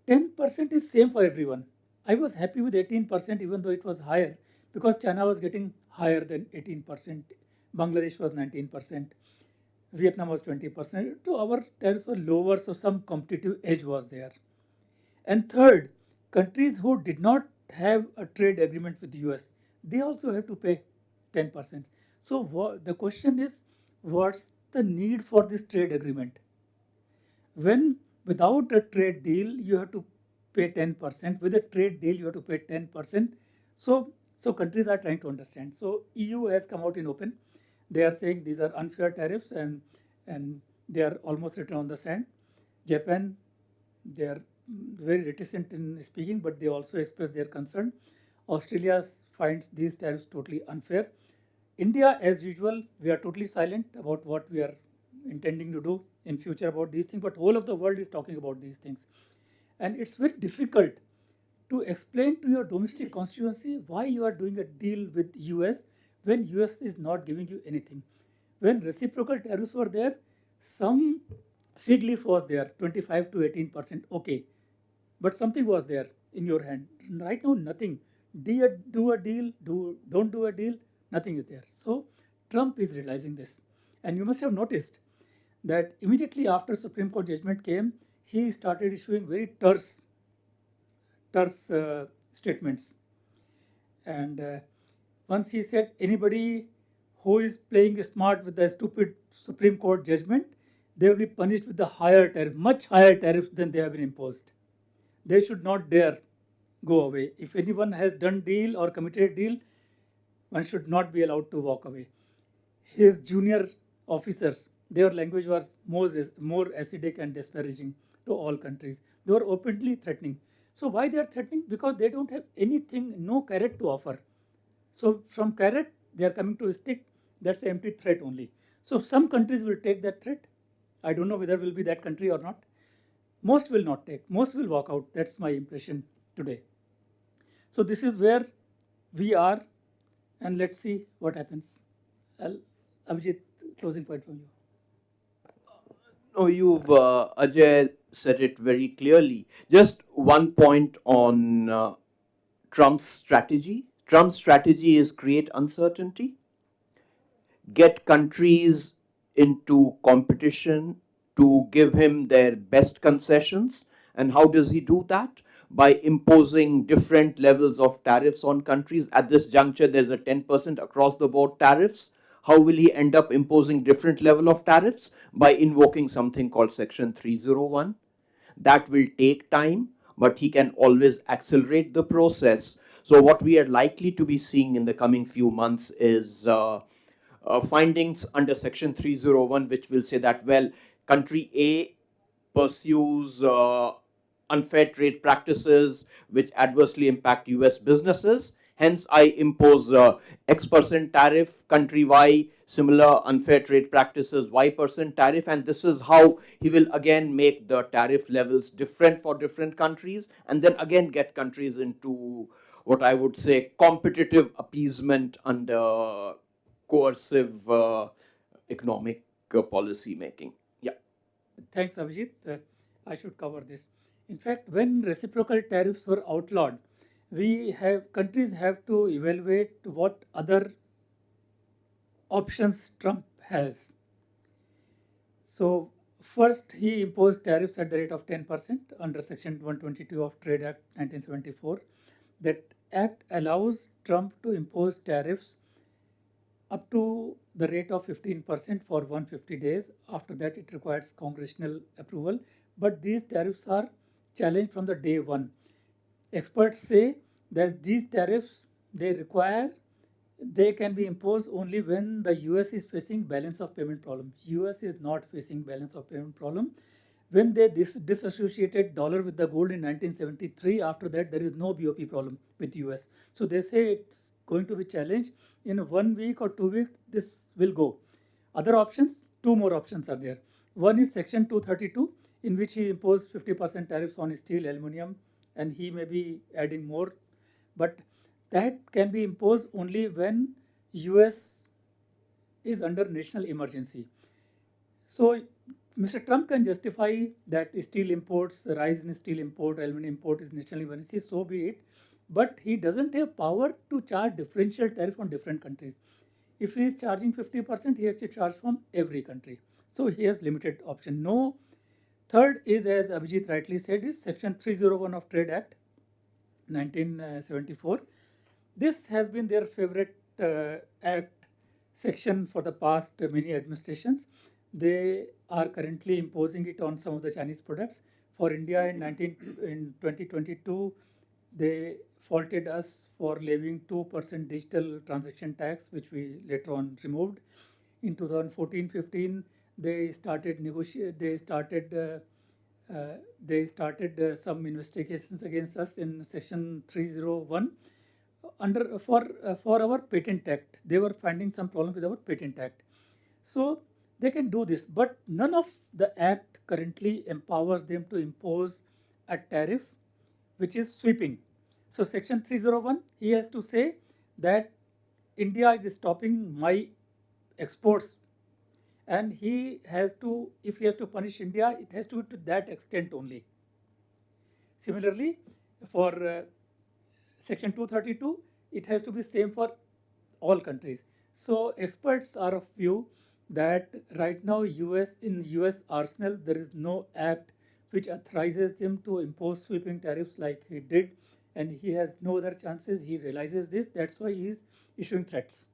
10% is same for everyone. I was happy with 18% even though it was higher, because China was getting higher than 18%. Bangladesh was 19%. Vietnam was 20%. So our tariffs were lower, so some competitive edge was there. And third, countries who did not have a trade agreement with the US, they also have to pay 10%. So the question is, what's the need for this trade agreement? When without a trade deal, you have to pay 10%. With a trade deal, you have to pay 10%. So countries are trying to understand. So EU has come out in open. They are saying these are unfair tariffs, and they are almost written on the sand. Japan, they are very reticent in speaking, but they also express their concern. Australia finds these tariffs totally unfair. India, as usual, we are totally silent about what we are intending to do in future about these things, but whole of the world is talking about these things. And it's very difficult to explain to your domestic constituency why you are doing a deal with US when US is not giving you anything. When reciprocal tariffs were there, some fig leaf was there, 25 to 18%, okay. But something was there in your hand. Right now, nothing. Do a deal, don't do a deal, nothing is there. So Trump is realizing this. And you must have noticed that immediately after Supreme Court judgment came, he started issuing very terse statements. And once he said, anybody who is playing smart with the stupid Supreme Court judgment, they will be punished with the higher tariff, much higher tariffs than they have been imposed. They should not dare go away. If anyone has done deal or committed a deal, one should not be allowed to walk away. His junior officers, their language was more acidic and disparaging to all countries. They were openly threatening. So why they are threatening? Because they don't have anything, no carrot to offer. So from carrot, they are coming to stick, that's an empty threat only. So some countries will take that threat. I don't know whether will be that country or not. Most will not take. Most will walk out. That's my impression today. So this is where we are, and let's see what happens. Abhijit, closing point from you. No, you've, Ajay, said it very clearly. Just one point on Trump's strategy. Trump's strategy is create uncertainty, get countries into competition to give him their best concessions. And how does he do that? By imposing different levels of tariffs on countries. At this juncture, there's a 10% across the board tariffs. How will he end up imposing different level of tariffs? By invoking something called Section 301. That will take time, but he can always accelerate the process. So what we are likely to be seeing in the coming few months is findings under Section 301, which will say that, well, country A pursues unfair trade practices which adversely impact US businesses. Hence, I impose X% tariff, country Y, similar unfair trade practices, Y% tariff. And this is how he will again make the tariff levels different for different countries, and then again get countries into what I would say competitive appeasement under coercive economic policy making. Yeah. Thanks, Abhijit. I should cover this. In fact, when reciprocal tariffs were outlawed, countries have to evaluate what other options Trump has. So first, he imposed tariffs at the rate of 10% under Section 122 of Trade Act 1974. That act allows Trump to impose tariffs up to the rate of 15% for 150 days. After that, it requires congressional approval. But these tariffs are challenged from the day one. Experts say that these tariffs they can be imposed only when the US is facing balance of payment problem. US is not facing balance of payment problem. When they disassociated dollar with the gold in 1973, after that there is no BOP problem with US. So they say it's going to be challenged. In 1 week or 2 weeks, this will go. Other options, two more options are there. One is Section 232, in which he imposed 50% tariffs on steel, aluminum, and he may be adding more. But that can be imposed only when US is under national emergency. So Mr. Trump can justify that steel imports, the rise in steel import, aluminum import is national emergency, so be it. But he doesn't have power to charge differential tariff on different countries. If he is charging 50%, he has to charge from every country. So he has limited option. No. Third is, as Abhijit rightly said, is Section 301 of Trade Act 1974. This has been their favorite act section for the past many administrations. They are currently imposing it on some of the Chinese products. For India in 2022, they faulted us for levying 2% digital transaction tax, which we later on removed. In 2014-15, they started some investigations against us in Section 301 for our patent act. They were finding some problem with our patent act. So they can do this, but none of the act currently empowers them to impose a tariff which is sweeping. So Section 301, he has to say that India is stopping my exports, and if he has to punish India, it has to be to that extent only. Similarly, for Section 232, it has to be same for all countries. So experts are of view that right now in US arsenal, there is no act which authorizes them to impose sweeping tariffs like he did, and he has no other chances. He realizes this. That's why he is issuing threats.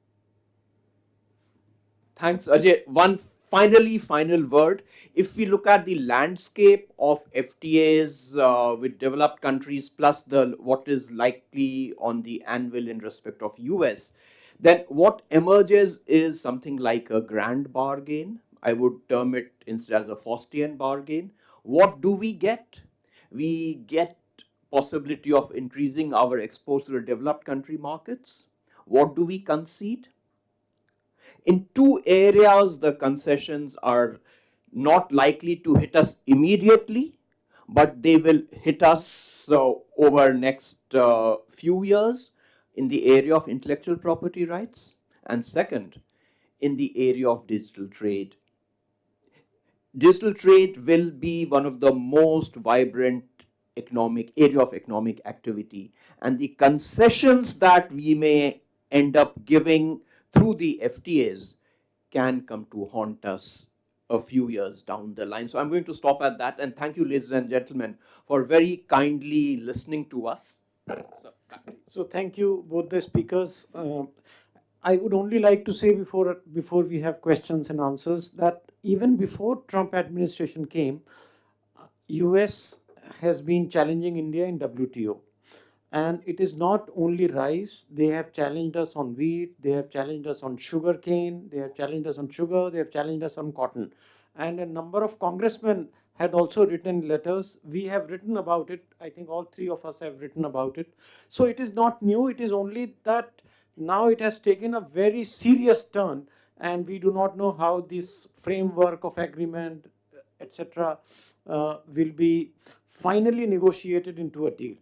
Thanks, Ajay. One final word. If we look at the landscape of FTAs with developed countries plus what is likely on the anvil in respect of US, then what emerges is something like a grand bargain. I would term it instead as a Faustian bargain. What do we get? We get possibility of increasing our exports to the developed country markets. What do we concede? In two areas, the concessions are not likely to hit us immediately, but they will hit us over next few years in the area of intellectual property rights, and second, in the area of digital trade. Digital trade will be one of the most vibrant area of economic activity, and the concessions that we may end up giving through the FTAs can come to haunt us a few years down the line. So I'm going to stop at that, and thank you, ladies and gentlemen, for very kindly listening to us. So thank you, both the speakers. I would only like to say before we have questions and answers that even before Trump administration came, US has been challenging India in WTO. And it is not only rice, they have challenged us on wheat, they have challenged us on sugar cane, they have challenged us on sugar, they have challenged us on cotton. And a number of congressmen had also written letters. We have written about it. I think all three of us have written about it. So it is not new, it is only that now it has taken a very serious turn, and we do not know how this framework of agreement, etc., will be finally negotiated into a deal.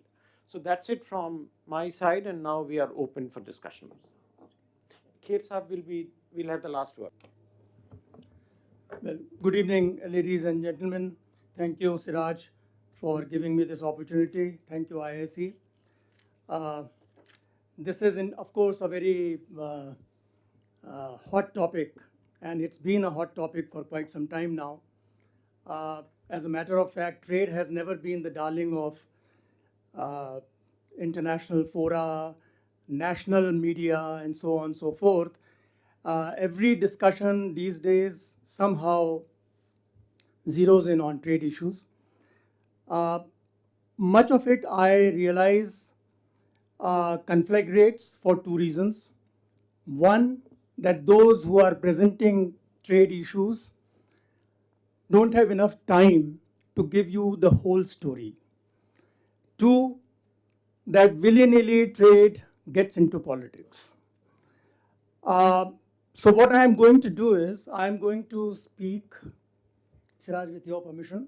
So that's it from my side, and now we are open for discussion. Kher Saab will have the last word. Well, good evening, ladies and gentlemen. Thank you, Siraj, for giving me this opportunity. Thank you, IIC. This is, of course, a very hot topic, and it's been a hot topic for quite some time now. As a matter of fact, trade has never been the darling of international fora, national media, and so on and so forth. Every discussion these days somehow zeroes in on trade issues. Much of it, I realize, conflagrates for two reasons. One, that those who are presenting trade issues don't have enough time to give you the whole story. Two, that willy-nilly trade gets into politics. So what I'm going to do is, I'm going to speak, Siraj, with your permission,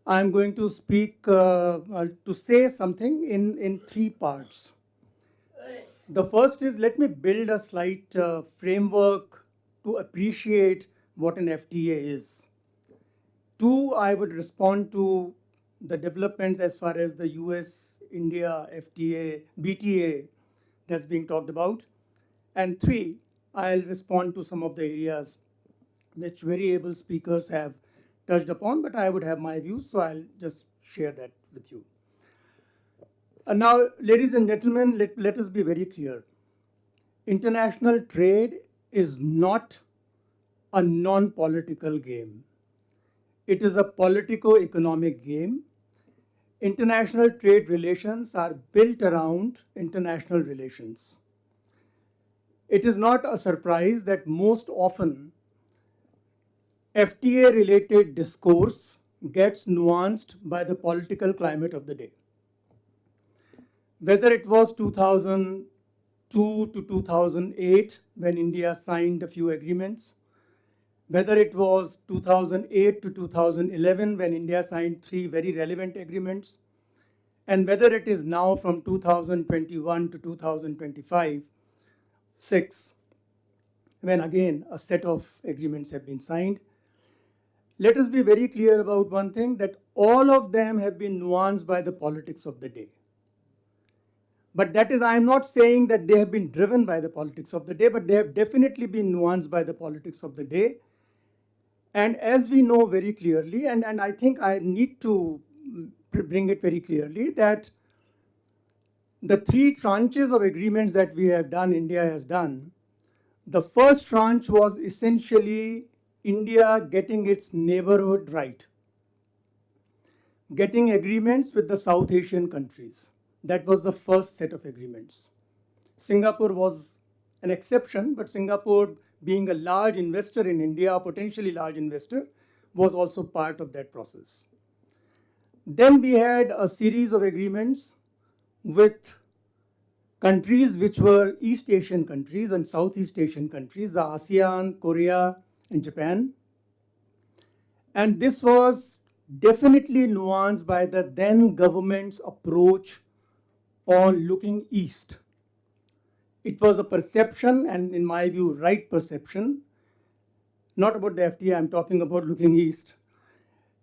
I'm going to speak, to say something in three parts. The first is, let me build a slight framework to appreciate what an FTA is. Two, I would respond to the developments as far as the US-India FTA, BTA that's being talked about. And three, I'll respond to some of the areas which very able speakers have touched upon, but I would have my views, so I'll just share that with you. Now, ladies and gentlemen, let us be very clear. International trade is not a non-political game. It is a politico-economic game. International trade relations are built around international relations. It is not a surprise that most often FTA-related discourse gets nuanced by the political climate of the day. Whether it was 2002 to 2008 when India signed a few agreements, whether it was 2008 to 2011 when India signed 3 very relevant agreements, and whether it is now from 2021 to 2025, 6, when again a set of agreements have been signed. Let us be very clear about one thing, that all of them have been nuanced by the politics of the day. But that is, I am not saying that they have been driven by the politics of the day, but they have definitely been nuanced by the politics of the day. And as we know very clearly, and I think I need to bring it very clearly, that the 3 tranches of agreements that we have done, India has done, the first tranche was essentially India getting its neighborhood right, getting agreements with the South Asian countries. That was the first set of agreements. Singapore was an exception, but Singapore, being a large investor in India, a potentially large investor, was also part of that process. Then we had a series of agreements with countries which were East Asian countries and Southeast Asian countries, the ASEAN, Korea, and Japan. And this was definitely nuanced by the then government's approach on looking east. It was a perception, and in my view, right perception, not about the FTA, I'm talking about looking east,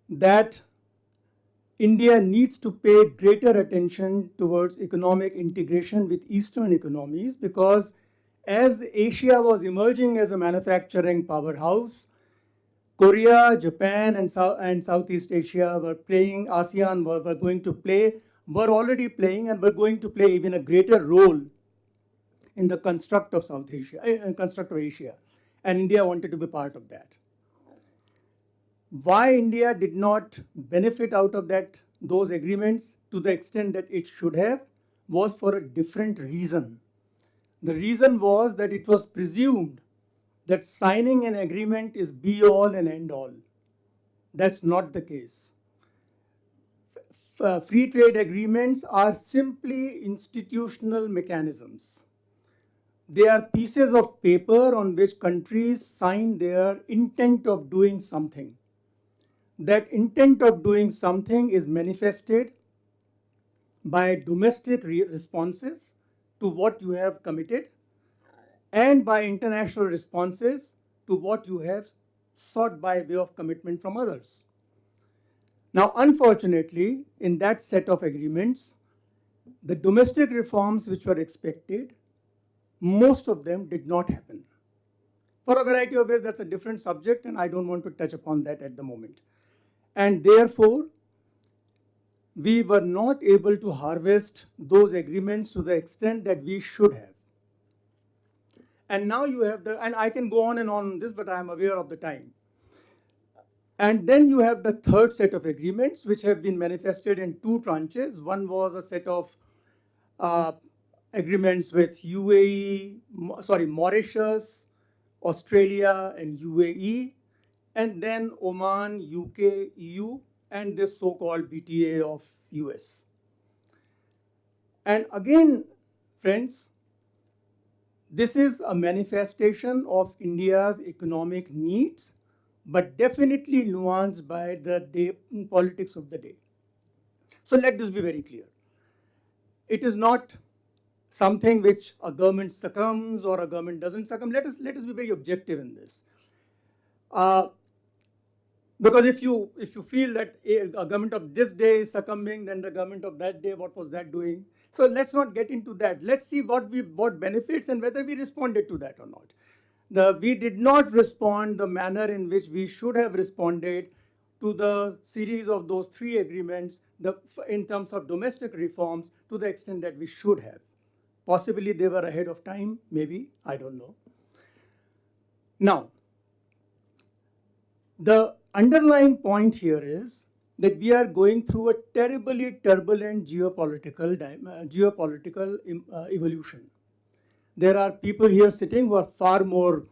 that India needs to pay greater attention towards economic integration with Eastern economies, because as Asia was emerging as a manufacturing powerhouse, Korea, Japan, and Southeast Asia were playing, ASEAN were going to play, were already playing, and were going to play even a greater role in the construct of South Asia, construct of Asia. And India wanted to be part of that. Why India did not benefit out of those agreements to the extent that it should have was for a different reason. The reason was that it was presumed that signing an agreement is be all and end all. That's not the case. Free trade agreements are simply institutional mechanisms. They are pieces of paper on which countries sign their intent of doing something. That intent of doing something is manifested by domestic responses to what you have committed and by international responses to what you have sought by way of commitment from others. Now, unfortunately, in that set of agreements, the domestic reforms which were expected, most of them did not happen. For a variety of ways, that's a different subject, and I don't want to touch upon that at the moment. And therefore, we were not able to harvest those agreements to the extent that we should have. And now you have and I can go on this, but I am aware of the time. And then you have the third set of agreements, which have been manifested in two tranches. One was a set of agreements with Mauritius, Australia, and UAE, and then Oman, UK, EU, and this so-called BTA of US. And again, friends, this is a manifestation of India's economic needs, but definitely nuanced by the politics of the day. So let this be very clear. It is not something which a government succumbs or a government doesn't succumb. Let us be very objective in this. Because if you feel that a government of this day is succumbing, then the government of that day, what was that doing? So let's not get into that. Let's see what benefits and whether we responded to that or not. We did not respond the manner in which we should have responded to the series of those three agreements in terms of domestic reforms to the extent that we should have. Possibly they were ahead of time, maybe, I don't know. Now, the underlying point here is that we are going through a terribly turbulent geopolitical evolution. There are people here sitting who are far more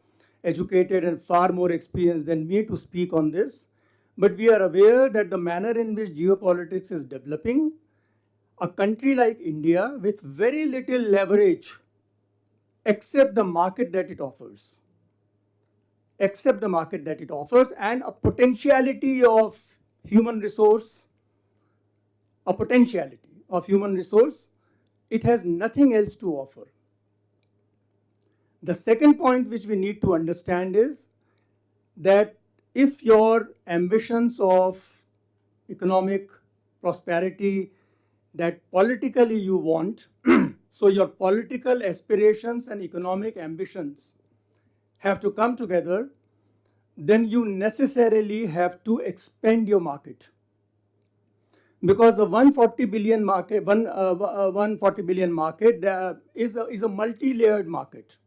educated and far more experienced than me to speak on this, but we are aware that the manner in which geopolitics is developing, a country like India with very little leverage except the market that it offers, and a potentiality of human resource, it has nothing else to offer. The second point which we need to understand is that if your ambitions of economic prosperity that politically you want, so your political aspirations and economic ambitions have to come together, then you necessarily have to expand your market. Because the 140 billion market is a multi-layered market.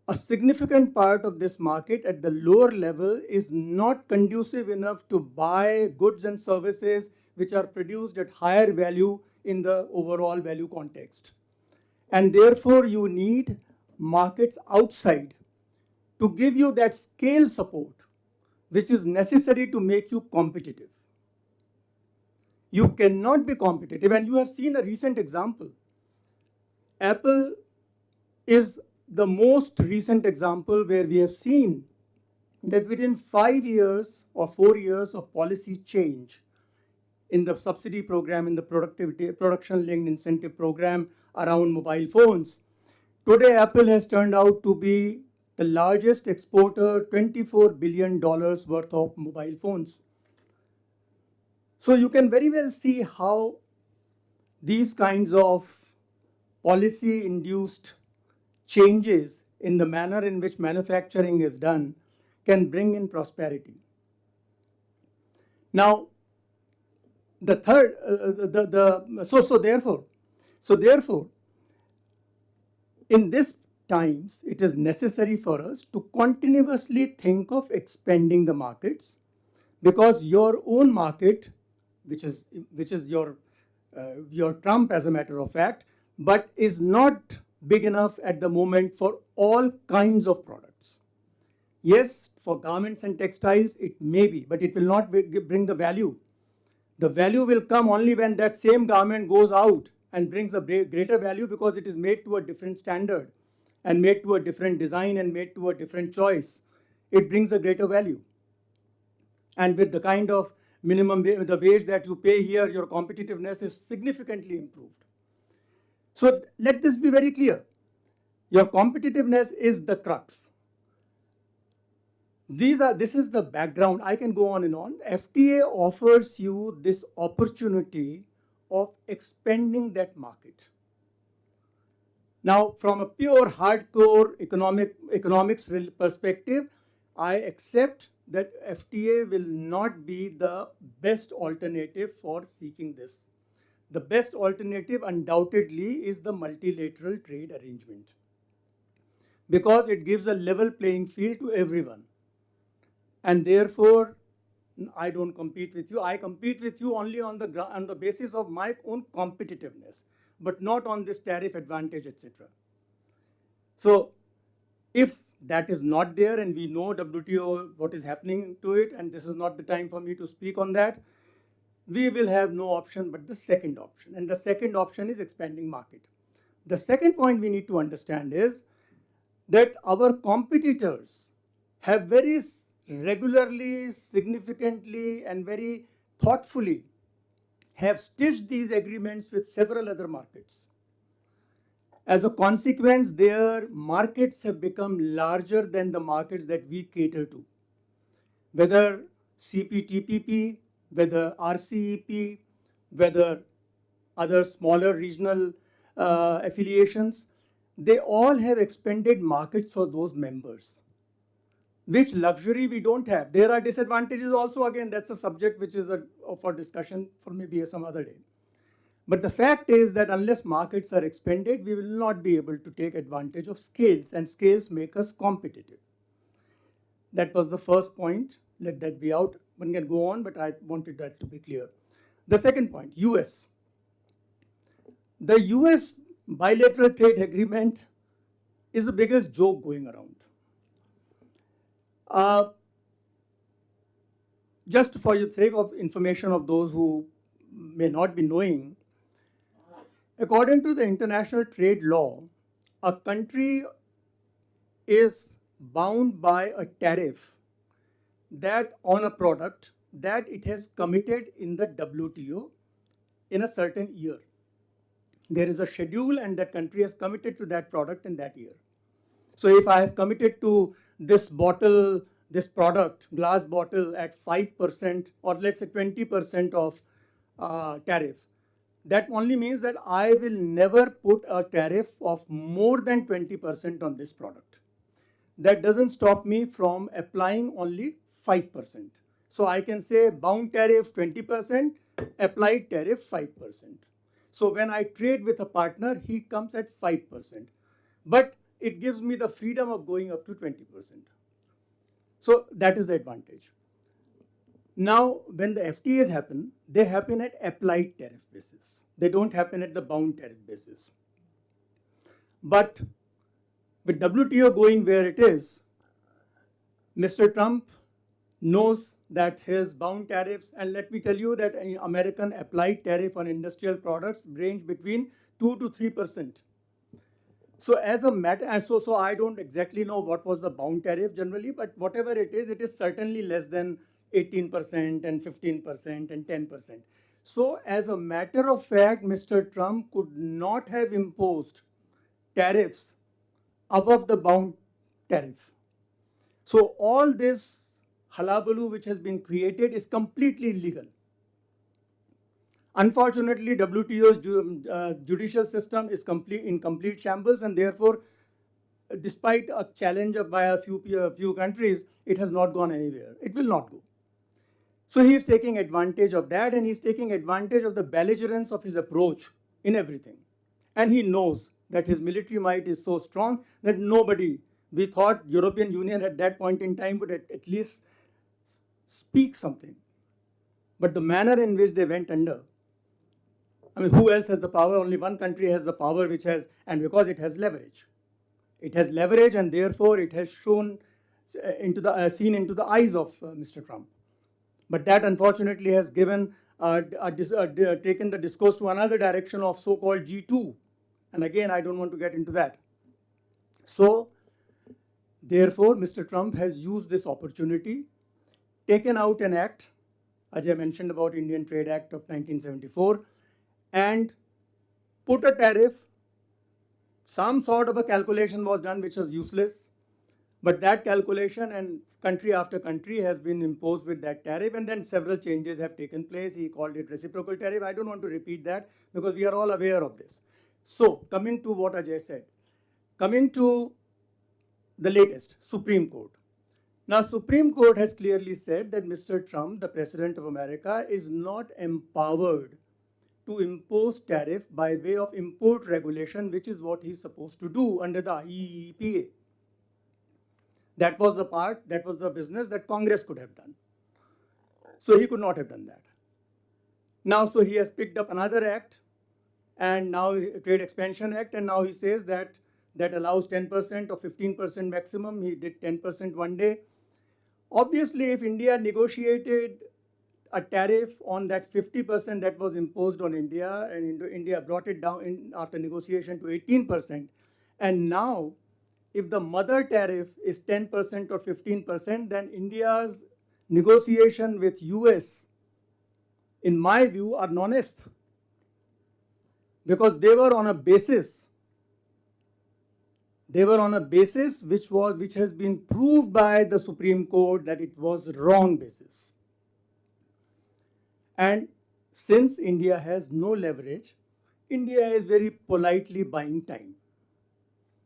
A significant part of this market at the lower level is not conducive enough to buy goods and services which are produced at higher value in the overall value context. And therefore, you need markets outside to give you that scale support which is necessary to make you competitive. You cannot be competitive, and you have seen a recent example. Apple is the most recent example where we have seen that within 5 years or 4 years of policy change in the subsidy program, in the production-linked incentive program around mobile phones, today Apple has turned out to be the largest exporter, $24 billion worth of mobile phones. So you can very well see how these kinds of policy-induced changes in the manner in which manufacturing is done can bring in prosperity. Now, the third, therefore, in this times, it is necessary for us to continuously think of expanding the markets, because your own market, which is your trump as a matter of fact, but is not big enough at the moment for all kinds of products. Yes, for garments and textiles, it may be, but it will not bring the value. The value will come only when that same garment goes out and brings a greater value, because it is made to a different standard and made to a different design and made to a different choice. It brings a greater value. And with the kind of minimum the wage that you pay here, your competitiveness is significantly improved. So let this be very clear. Your competitiveness is the crux. This is the background. I can go on and on. FTA offers you this opportunity of expanding that market. Now, from a pure hardcore economics perspective, I accept that FTA will not be the best alternative for seeking this. The best alternative undoubtedly is the multilateral trade arrangement, because it gives a level playing field to everyone. And therefore, I don't compete with you. I compete with you only on the basis of my own competitiveness, but not on this tariff advantage, etc. So if that is not there, and we know WTO, what is happening to it, and this is not the time for me to speak on that, we will have no option but the second option. And the second option is expanding market. The second point we need to understand is that our competitors have very regularly, significantly, and very thoughtfully have stitched these agreements with several other markets. As a consequence, their markets have become larger than the markets that we cater to. Whether CPTPP, whether RCEP, whether other smaller regional affiliations, they all have expanded markets for those members, which luxury we don't have. There are disadvantages also. Again, that's a subject which is for discussion for maybe some other day. But the fact is that unless markets are expanded, we will not be able to take advantage of scales, and scales make us competitive. That was the first point. Let that be out. One can go on, but I wanted that to be clear. The second point, US. The US bilateral trade agreement is the biggest joke going around. Just for the sake of information of those who may not be knowing, according to the international trade law, a country is bound by a tariff that on a product that it has committed in the WTO in a certain year. There is a schedule, and that country has committed to that product in that year. So if I have committed to this bottle, this product, glass bottle at 5%, or let's say 20% of tariff, that only means that I will never put a tariff of more than 20% on this product. That doesn't stop me from applying only 5%. So I can say bound tariff 20%, applied tariff 5%. So when I trade with a partner, he comes at 5%. But it gives me the freedom of going up to 20%. So that is the advantage. Now, when the FTAs happen, they happen at applied tariff basis. They don't happen at the bound tariff basis. But with WTO going where it is, Mr. Trump knows that his bound tariffs, and let me tell you that American applied tariff on industrial products range between 2 to 3%. So as a matter, and so I don't exactly know what was the bound tariff generally, but whatever it is certainly less than 18% and 15% and 10%. So as a matter of fact, Mr. Trump could not have imposed tariffs above the bound tariff. So all this hullabaloo which has been created is completely illegal. Unfortunately, WTO's judicial system is in complete shambles, and therefore, despite a challenge by a few countries, it has not gone anywhere. It will not go. So he is taking advantage of that, and he's taking advantage of the belligerence of his approach in everything. And he knows that his military might is so strong that nobody, we thought European Union at that point in time would at least speak something. But the manner in which they went under, I mean, who else has the power? Only one country has the power, which has, and because it has leverage. It has leverage, and therefore it has shown seen into the eyes of Mr. Trump. But that unfortunately has given, taken the discourse to another direction of so-called G2. And again, I don't want to get into that. So, therefore, Mr. Trump has used this opportunity, taken out an act, Ajay mentioned about Indian Trade Act of 1974, and put a tariff. Some sort of a calculation was done which was useless, but that calculation and country after country has been imposed with that tariff, and then several changes have taken place. He called it reciprocal tariff. I don't want to repeat that because we are all aware of this. So coming to what Ajay said, coming to the latest, Supreme Court. Now, Supreme Court has clearly said that Mr. Trump, the President of America, is not empowered to impose tariff by way of import regulation, which is what he's supposed to do under the IEEPA. That was the part, that was the business that Congress could have done. So he could not have done that. Now, so he has picked up another act, and now Trade Expansion Act, and now he says that that allows 10% or 15% maximum. He did 10% one day. Obviously, if India negotiated a tariff on that 50% that was imposed on India, and India brought it down after negotiation to 18%. And now, if the mother tariff is 10% or 15%, then India's negotiation with US, in my view, are non-est. Because they were on a basis which has been proved by the Supreme Court that it was wrong basis. And since India has no leverage, India is very politely buying time.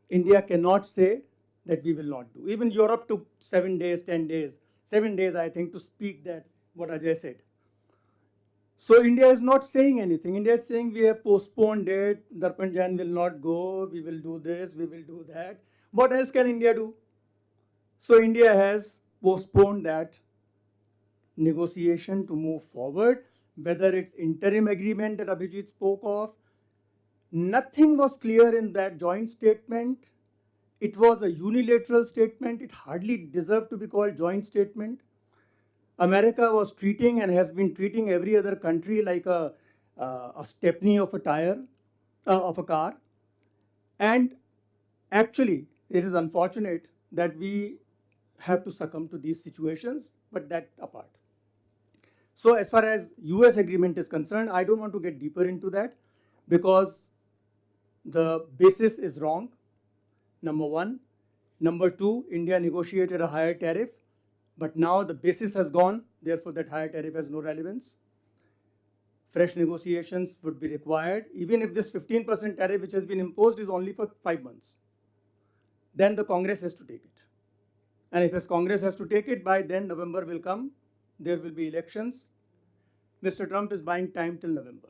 India cannot say that we will not do. Even Europe took 7 days, 10 days, 7 days, I think, to speak that, what Ajay said. So India is not saying anything. India is saying we have postponed it, Darpanjan will not go, we will do this, we will do that. What else can India do? So India has postponed that negotiation to move forward, whether it's interim agreement that Abhijit spoke of. Nothing was clear in that joint statement. It was a unilateral statement. It hardly deserved to be called joint statement. America was treating and has been treating every other country like a stepney of a tire, of a car. And actually, it is unfortunate that we have to succumb to these situations, but that apart. So as far as US agreement is concerned, I don't want to get deeper into that because the basis is wrong, number one. Number two, India negotiated a higher tariff, but now the basis has gone, therefore that higher tariff has no relevance. Fresh negotiations would be required, even if this 15% tariff which has been imposed is only for 5 months. Then the Congress has to take it. And if Congress has to take it, by then November will come, there will be elections. Mr. Trump is buying time till November.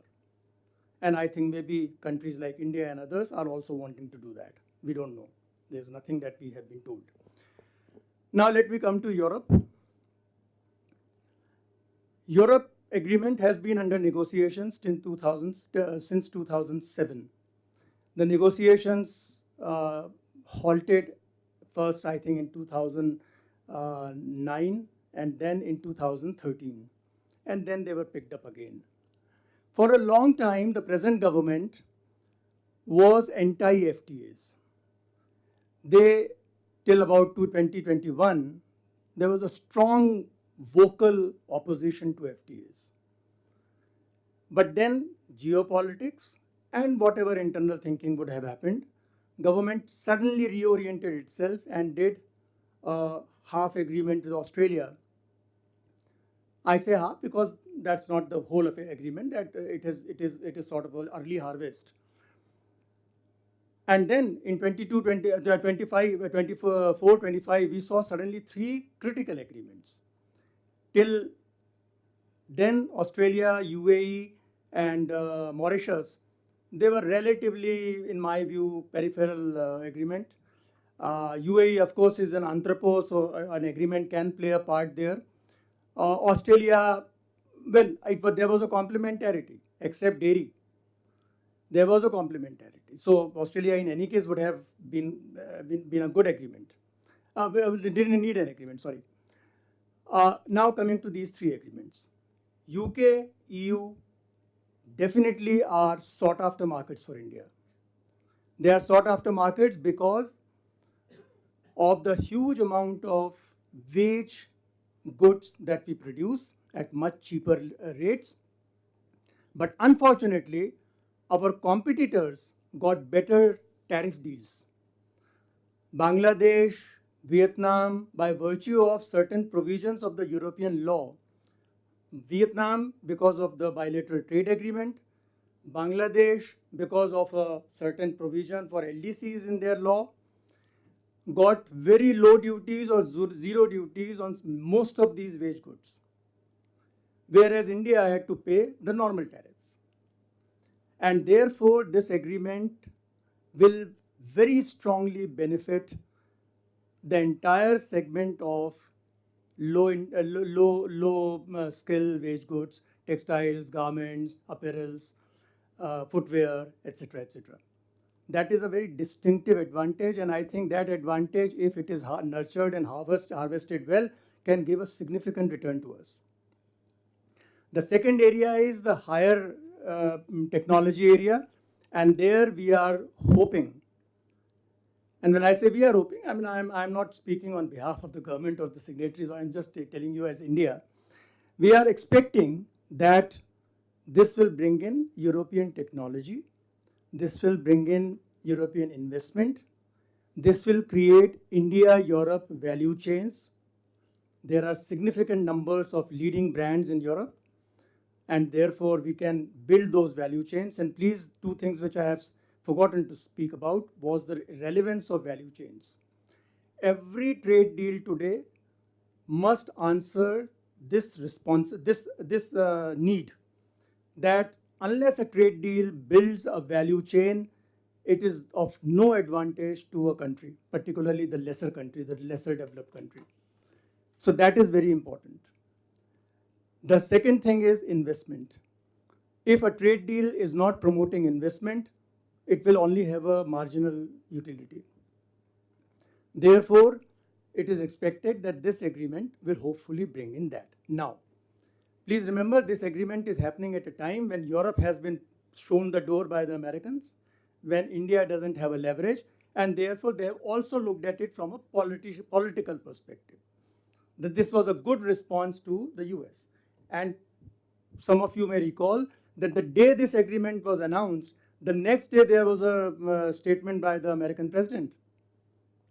And I think maybe countries like India and others are also wanting to do that. We don't know. There's nothing that we have been told. Now let me come to Europe. Europe agreement has been under negotiations since 2007. The negotiations halted first, I think, in 2009 and then in 2013. And then they were picked up again. For a long time, the present government was anti-FTAs. they, till about 2021, there was a strong vocal opposition to FTAs. But then geopolitics and whatever internal thinking would have happened, government suddenly reoriented itself and did a half agreement with Australia. I say half because that's not the whole of the agreement, that it is sort of an early harvest. And then in 22, 20, 25, 24, 25, we saw suddenly 3 critical agreements. Till then, Australia, UAE, and Mauritius, they were relatively, in my view, peripheral agreement. UAE, of course, is an anthropo, so an agreement can play a part there. Australia, well, there was a complementarity, except dairy. There was a complementarity. So Australia, in any case, would have been a good agreement. They didn't need an agreement, sorry. Now coming to these 3 agreements. UK, EU definitely are sought after markets for India. They are sought after markets because of the huge amount of wage goods that we produce at much cheaper rates. But unfortunately, our competitors got better tariff deals. Bangladesh, Vietnam, by virtue of certain provisions of the European law, Vietnam because of the bilateral trade agreement, Bangladesh because of a certain provision for LDCs in their law, got very low duties or zero duties on most of these wage goods, whereas India had to pay the normal tariff. And therefore, this agreement will very strongly benefit the entire segment of low skill wage goods, textiles, garments, apparels, footwear, etc., etc. That is a very distinctive advantage, and I think that advantage, if it is nurtured and harvested well, can give a significant return to us. The second area is the higher technology area, and there we are hoping. And when I say we are hoping, I mean I'm not speaking on behalf of the government or the signatories. I'm just telling you as India. We are expecting that this will bring in European technology. This will bring in European investment. This will create India-Europe value chains. There are significant numbers of leading brands in Europe, and therefore we can build those value chains. And please, 2 things which I have forgotten to speak about was the relevance of value chains. Every trade deal today must answer this need, that unless a trade deal builds a value chain, it is of no advantage to a country, particularly the lesser country, the lesser developed country. So that is very important. The second thing is investment. If a trade deal is not promoting investment, it will only have a marginal utility. Therefore, it is expected that this agreement will hopefully bring in that. Now, please remember, this agreement is happening at a time when Europe has been shown the door by the Americans, when India doesn't have a leverage, and therefore they have also looked at it from a political perspective. That this was a good response to the US. And some of you may recall that the day this agreement was announced, the next day there was a statement by the American president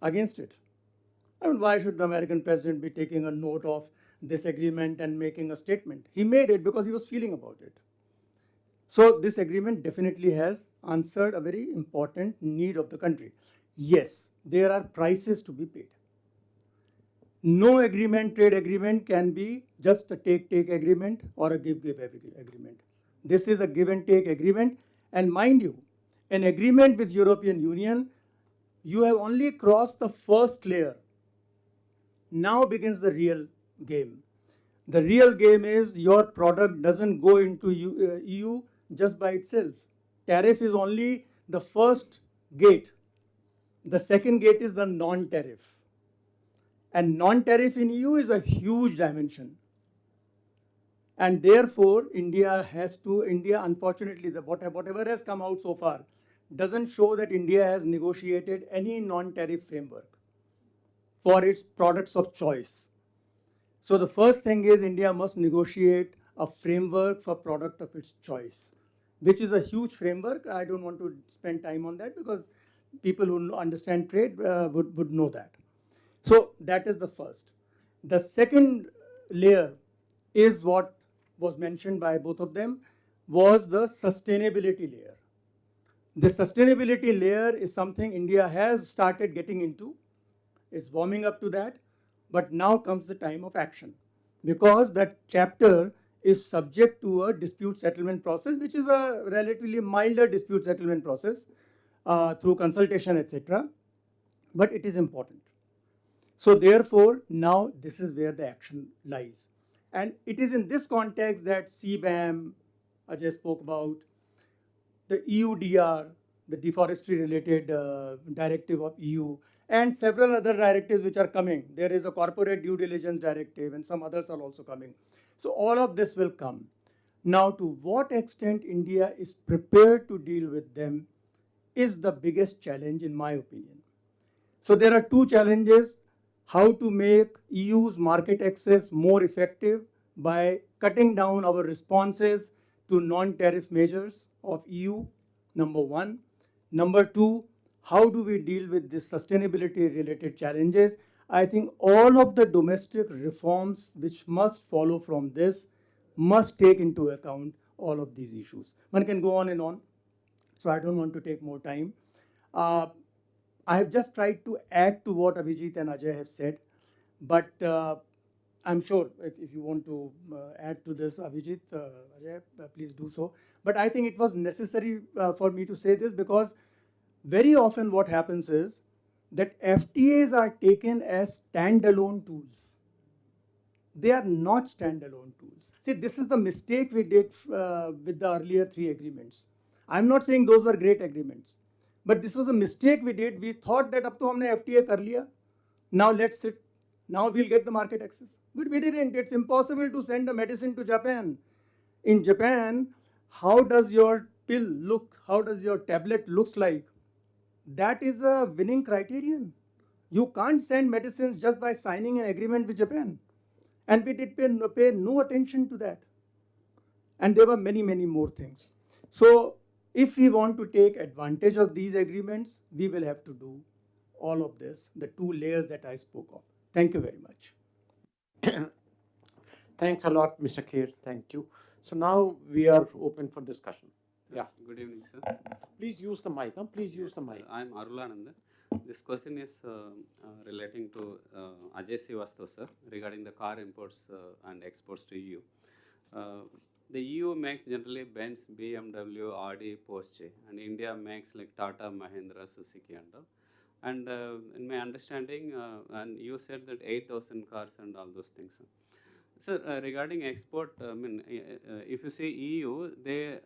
against it. I mean, why should the American president be taking a note of this agreement and making a statement? He made it because he was feeling about it. So this agreement definitely has answered a very important need of the country. Yes, there are prices to be paid. No agreement, trade agreement, can be just a take-take agreement or a give-give agreement. This is a give-and-take agreement. And mind you, an agreement with European Union, you have only crossed the first layer. Now begins the real game. The real game is your product doesn't go into EU just by itself. Tariff is only the first gate. The second gate is the non-tariff. And non-tariff in EU is a huge dimension. And therefore, India unfortunately, whatever has come out so far, doesn't show that India has negotiated any non-tariff framework for its products of choice. So the first thing is India must negotiate a framework for product of its choice, which is a huge framework. I don't want to spend time on that because people who understand trade would know that. So that is the first. The second layer is what was mentioned by both of them, was the sustainability layer. The sustainability layer is something India has started getting into. It's warming up to that, but now comes the time of action, because that chapter is subject to a dispute settlement process, which is a relatively milder dispute settlement process through consultation, etc. But it is important. So therefore, now this is where the action lies. And it is in this context that CBAM, Ajay spoke about, the EUDR, the deforestry related directive of EU, and several other directives which are coming. There is a corporate due diligence directive and some others are also coming. So all of this will come. Now, to what extent India is prepared to deal with them is the biggest challenge in my opinion. So there are two challenges: how to make EU's market access more effective by cutting down our responses to non-tariff measures of EU, number one. Number two, how do we deal with these sustainability related challenges? I think all of the domestic reforms which must follow from this must take into account all of these issues. One can go on and on, so I don't want to take more time. I have just tried to add to what Abhijit and Ajay have said, but I'm sure if you want to add to this, Abhijit, Ajay, please do so. But I think it was necessary for me to say this because very often what happens is that FTAs are taken as standalone tools. They are not standalone tools. See, this is the mistake we did with the earlier three agreements. I'm not saying those were great agreements, but this was a mistake we did. We thought that up to humne FTA kar liya, now let's sit, now we'll get the market access. But we didn't. It's impossible to send a medicine to Japan. In Japan, how does your pill look? How does your tablet looks like? That is a winning criterion. You can't send medicines just by signing an agreement with Japan. And we did pay no attention to that. And there were many, many more things. So if we want to take advantage of these agreements, we will have to do all of this, the two layers that I spoke of. Thank you very much. Thanks a lot, Mr. Kher. Thank you. So now we are open for discussion. Yeah. Good evening, sir. Please use the mic. Huh? Please use the mic. I am Arulanand. This question is relating to Ajay Srivastava, sir, regarding the car imports and exports to EU. The EU makes generally Benz, BMW, Audi, Porsche, and India makes like Tata, Mahindra, Suzuki, and all. And in my understanding, and you said that 8,000 cars and all those things. Sir, regarding export, I mean, if you see EU, they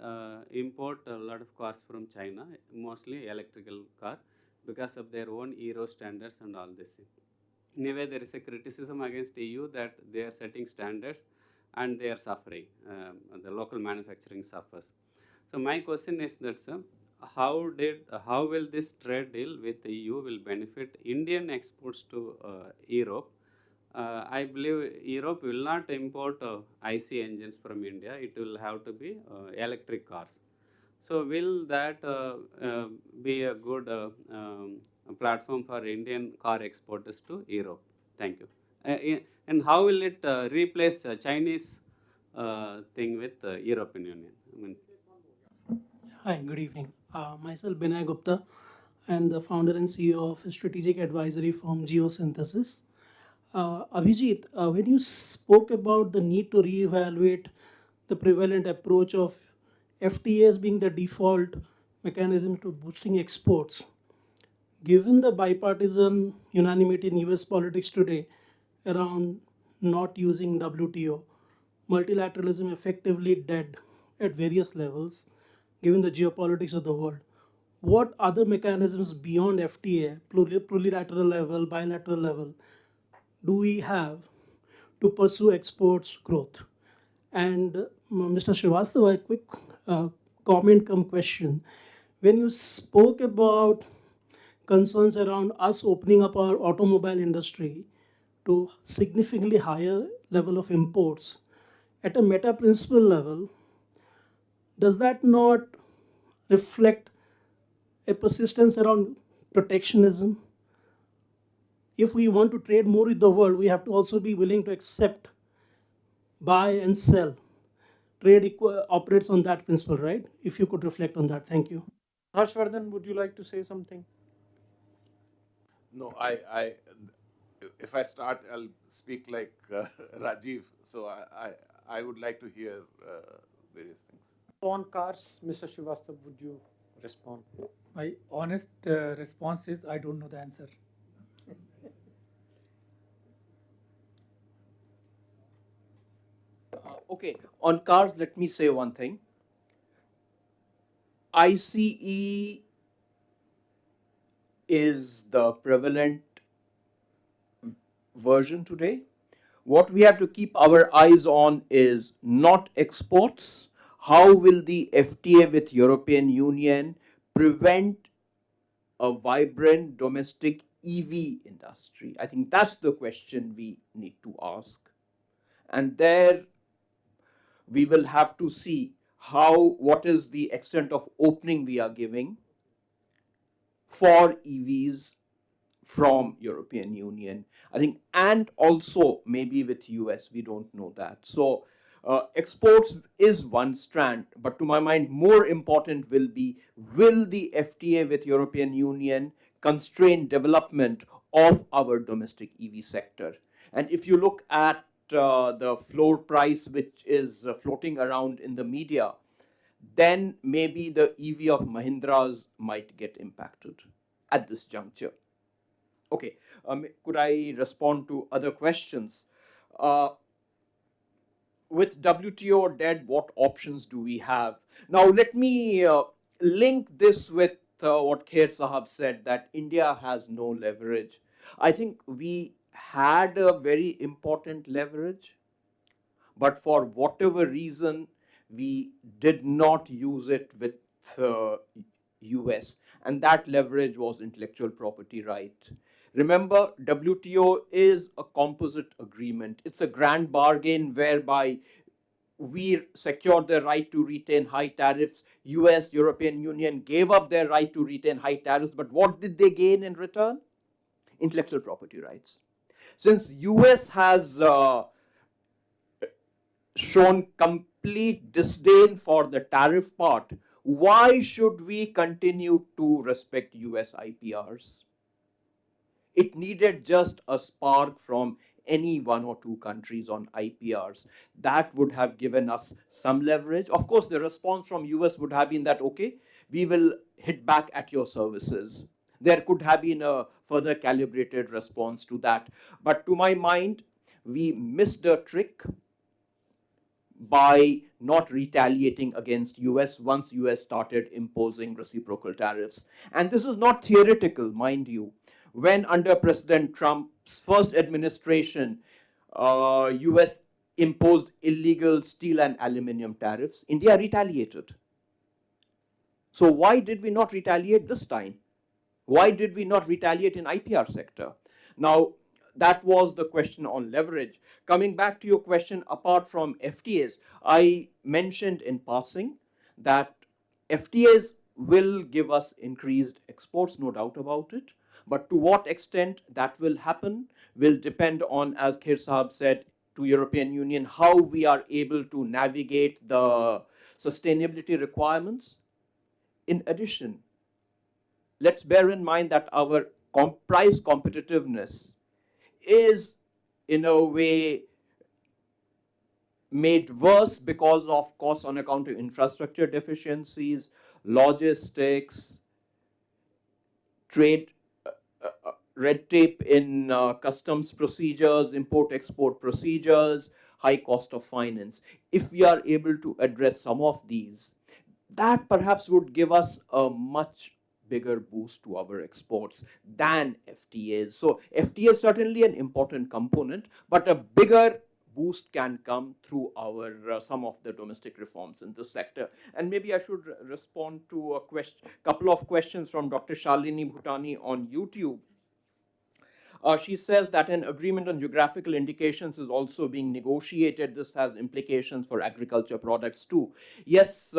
import a lot of cars from China, mostly electrical car, because of their own Euro standards and all this thing. Anyway, there is a criticism against EU that they are setting standards and they are suffering. The local manufacturing suffers. So my question is that, sir, how will this trade deal with the EU will benefit Indian exports to Europe? I believe Europe will not import IC engines from India. It will have to be electric cars. So will that be a good platform for Indian car exporters to Europe? Thank you. And how will it replace Chinese thing with European Union? I mean, Hi, good evening. Myself, Binay Gupta. I am the founder and CEO of a strategic advisory firm, Geosynthesis. Abhijit, when you spoke about the need to reevaluate the prevalent approach of FTAs being the default mechanism to boosting exports, given the bipartisan unanimity in US politics today around not using WTO, multilateralism effectively dead at various levels, given the geopolitics of the world, what other mechanisms beyond FTA, plurilateral level, bilateral level, do we have to pursue exports growth? And Mr. Srivastava, a quick comment come question. when you spoke about concerns around us opening up our automobile industry to significantly higher level of imports, at a meta principle level, does that not reflect a persistence around protectionism? If we want to trade more with the world, we have to also be willing to accept, buy and sell. Trade operates on that principle, right? If you could reflect on that. Thank you. Harshvardhan, would you like to say something? No, if I start, I'll speak like Rajeev. So I would like to hear various things. On cars, Mr. Srivastava, would you respond? My honest response is I don't know the answer. Okay, on cars, let me say one thing. ICE is the prevalent version today. What we have to keep our eyes on is not exports. How will the FTA with European Union prevent a vibrant domestic EV industry? I think that's the question we need to ask. And there we will have to see what is the extent of opening we are giving for EVs from European Union. I think, and also maybe with US, we don't know that. So exports is one strand, but to my mind, more important will be, will the FTA with European Union constrain development of our domestic EV sector? And if you look at the floor price, which is floating around in the media, then maybe the EV of Mahindras might get impacted at this juncture. Okay, could I respond to other questions? With WTO dead, what options do we have? Now, let me link this with what Kher Sahab said, that India has no leverage. I think we had a very important leverage, but for whatever reason, we did not use it with US, and that leverage was intellectual property right. Remember, WTO is a composite agreement. It's a grand bargain whereby we secured the right to retain high tariffs. US, European Union gave up their right to retain high tariffs, but what did they gain in return? Intellectual property rights. Since US has shown complete disdain for the tariff part, why should we continue to respect US IPRs? It needed just a spark from any one or two countries on IPRs. That would have given us some leverage. Of course, the response from US would have been that, okay, we will hit back at your services. There could have been a further calibrated response to that. But to my mind, we missed a trick by not retaliating against US once US started imposing reciprocal tariffs. And this is not theoretical, mind you. When under President Trump's first administration, US imposed illegal steel and aluminum tariffs, India retaliated. So why did we not retaliate this time? Why did we not retaliate in IPR sector? Now, that was the question on leverage. Coming back to your question, apart from FTAs, I mentioned in passing that FTAs will give us increased exports, no doubt about it. But to what extent that will happen will depend on, as Kher Sahab said, to European Union, how we are able to navigate the sustainability requirements. In addition, let's bear in mind that our price competitiveness is in a way made worse because of costs on account of infrastructure deficiencies, logistics, trade, red tape in customs procedures, import-export procedures, high cost of finance. If we are able to address some of these, that perhaps would give us a much bigger boost to our exports than FTAs. So FTA is certainly an important component, but a bigger boost can come through our some of the domestic reforms in this sector. And maybe I should respond to a couple of questions from Dr. Shalini Bhutani on YouTube. She says that an agreement on geographical indications is also being negotiated. This has implications for agriculture products too. Yes,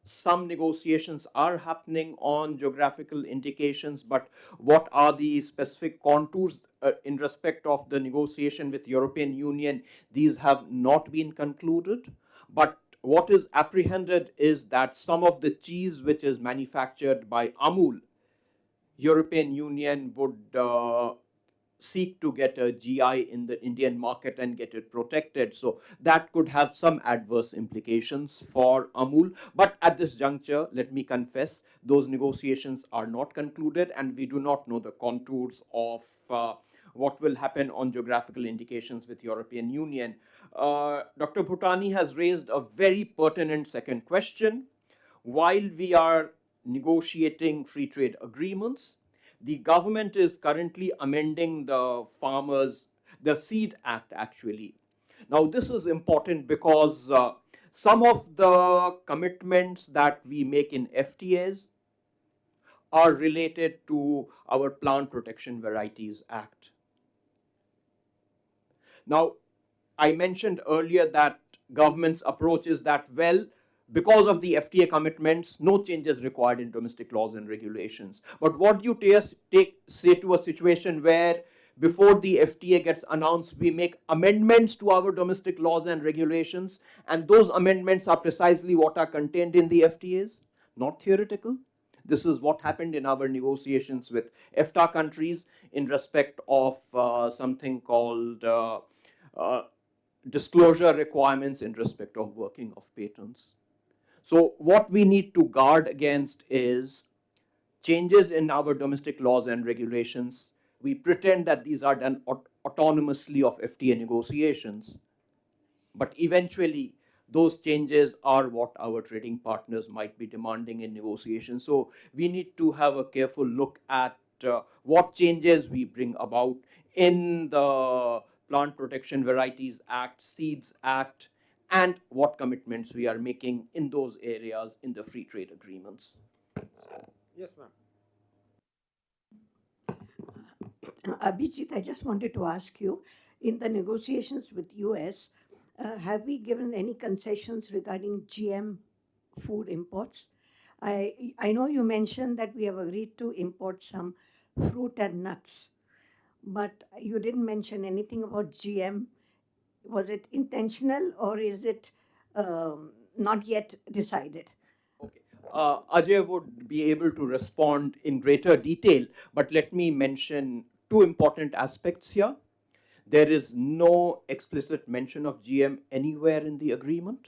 some negotiations are happening on geographical indications, but what are the specific contours in respect of the negotiation with European Union? These have not been concluded, but what is apprehended is that some of the cheese which is manufactured by Amul, European Union would seek to get a GI in the Indian market and get it protected. So that could have some adverse implications for Amul. But at this juncture, let me confess, those negotiations are not concluded and we do not know the contours of what will happen on geographical indications with European Union. Dr. Bhutani has raised a very pertinent second question. While we are negotiating free trade agreements, the government is currently amending the Seed Act actually. Now this is important because some of the commitments that we make in FTAs are related to our Plant Protection Varieties Act. Now, I mentioned earlier that government's approach is that, well, because of the FTA commitments, no changes required in domestic laws and regulations. But what do you say to a situation where before the FTA gets announced, we make amendments to our domestic laws and regulations, and those amendments are precisely what are contained in the FTAs? Not theoretical. This is what happened in our negotiations with EFTA countries in respect of something called disclosure requirements in respect of working of patents. So what we need to guard against is changes in our domestic laws and regulations. We pretend that these are done autonomously of FTA negotiations, but eventually those changes are what our trading partners might be demanding in negotiations. So we need to have a careful look at what changes we bring about in the Plant Protection Varieties Act, Seeds Act, and what commitments we are making in those areas in the free trade agreements. Yes, ma'am. Abhijit, I just wanted to ask you, in the negotiations with US, have we given any concessions regarding GM food imports? I know you mentioned that we have agreed to import some fruit and nuts, but you didn't mention anything about GM. Was it intentional or is it not yet decided? Okay. Ajay would be able to respond in greater detail, but let me mention two important aspects here. There is no explicit mention of GM anywhere in the agreement,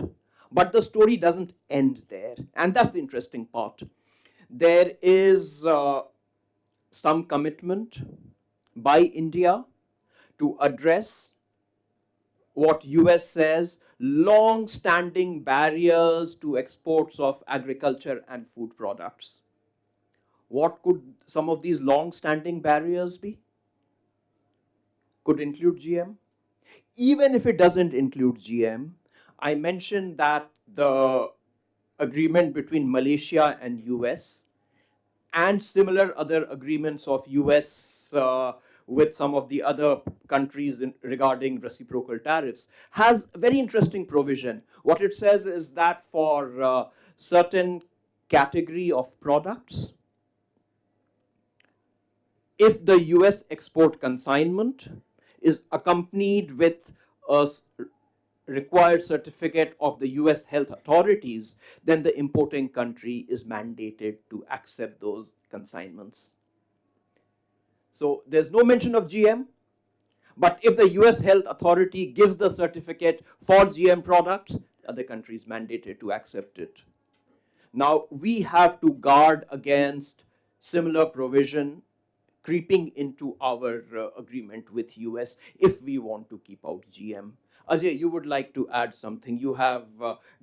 but the story doesn't end there, and that's the interesting part. There is some commitment by India to address what US says long-standing barriers to exports of agriculture and food products. What could some of these long-standing barriers be? Could include GM. Even if it doesn't include GM, I mentioned that the agreement between Malaysia and US and similar other agreements of US with some of the other countries regarding reciprocal tariffs has a very interesting provision. What it says is that for certain category of products, if the US export consignment is accompanied with a required certificate of the US health authorities, then the importing country is mandated to accept those consignments. So there's no mention of GM, but if the US health authority gives the certificate for GM products, other countries mandated to accept it. Now we have to guard against similar provision creeping into our agreement with US if we want to keep out GM. Ajay, you would like to add something. You have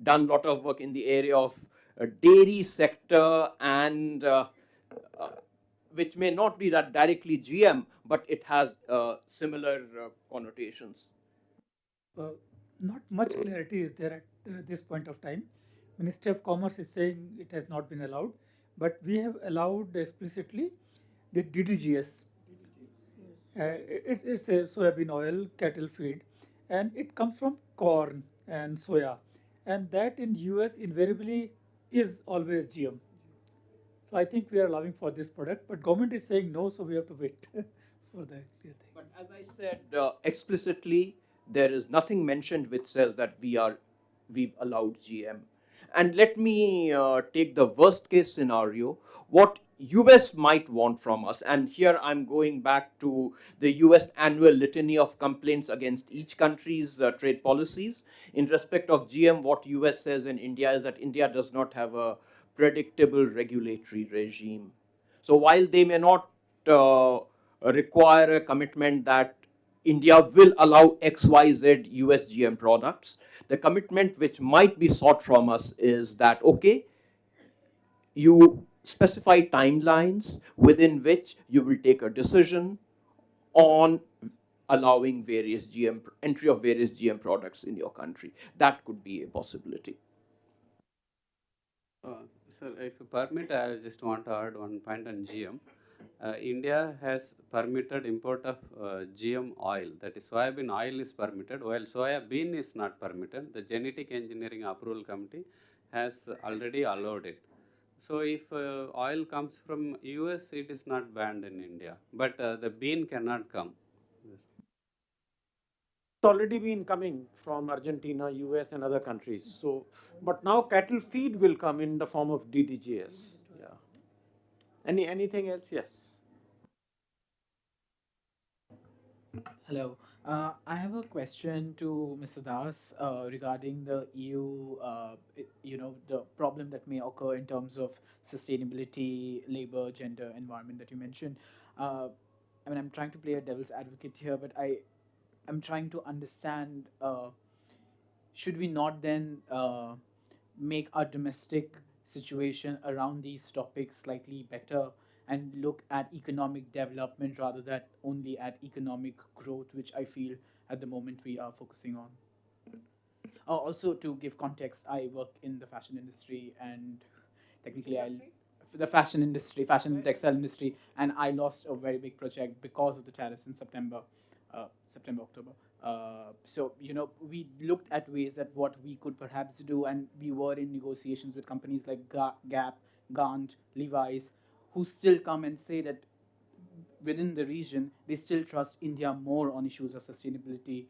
done a lot of work in the area of dairy sector and which may not be that directly GM, but it has similar connotations. Not much clarity is there at this point of time. Ministry of Commerce is saying it has not been allowed, but we have allowed explicitly the DDGS. It's a soybean oil cattle feed, and it comes from corn and soya, and that in US invariably is always GM. So I think we are allowing for this product, but government is saying no, so we have to wait for the clear thing. But as I said explicitly, there is nothing mentioned which says that we've allowed GM. And let me take the worst case scenario. What US might want from us, and here I'm going back to the US annual litany of complaints against each country's trade policies. In respect of GM, what US says in India is that India does not have a predictable regulatory regime. So while they may not require a commitment that India will allow XYZ US GM products, the commitment which might be sought from us is that, okay, you specify timelines within which you will take a decision on allowing various entry of various GM products in your country. That could be a possibility. Sir, if you permit, I just want to add one point on GM. India has permitted import of GM oil, that is soybean oil is permitted, while soya bean is not permitted. The Genetic Engineering Approval Committee has already allowed it. So if oil comes from US, it is not banned in India, but the bean cannot come. It's already been coming from Argentina, US, and other countries. So, but now cattle feed will come in the form of DDGS. Yeah. Anything else? Yes. Hello. I have a question to Mr. Das regarding the EU, the problem that may occur in terms of sustainability, labor, gender, environment that you mentioned. I'm trying to play a devil's advocate here, but I'm trying to understand, should we not then make our domestic situation around these topics slightly better and look at economic development rather than only at economic growth, which I feel at the moment we are focusing on? Also, to give context, I work in the fashion industry, and technically the fashion industry, fashion and textile industry, and I lost a very big project because of the tariffs in September, October. So, we looked at ways that what we could perhaps do, and we were in negotiations with companies like Gap, Gant, Levi's, who still come and say that within the region, they still trust India more on issues of sustainability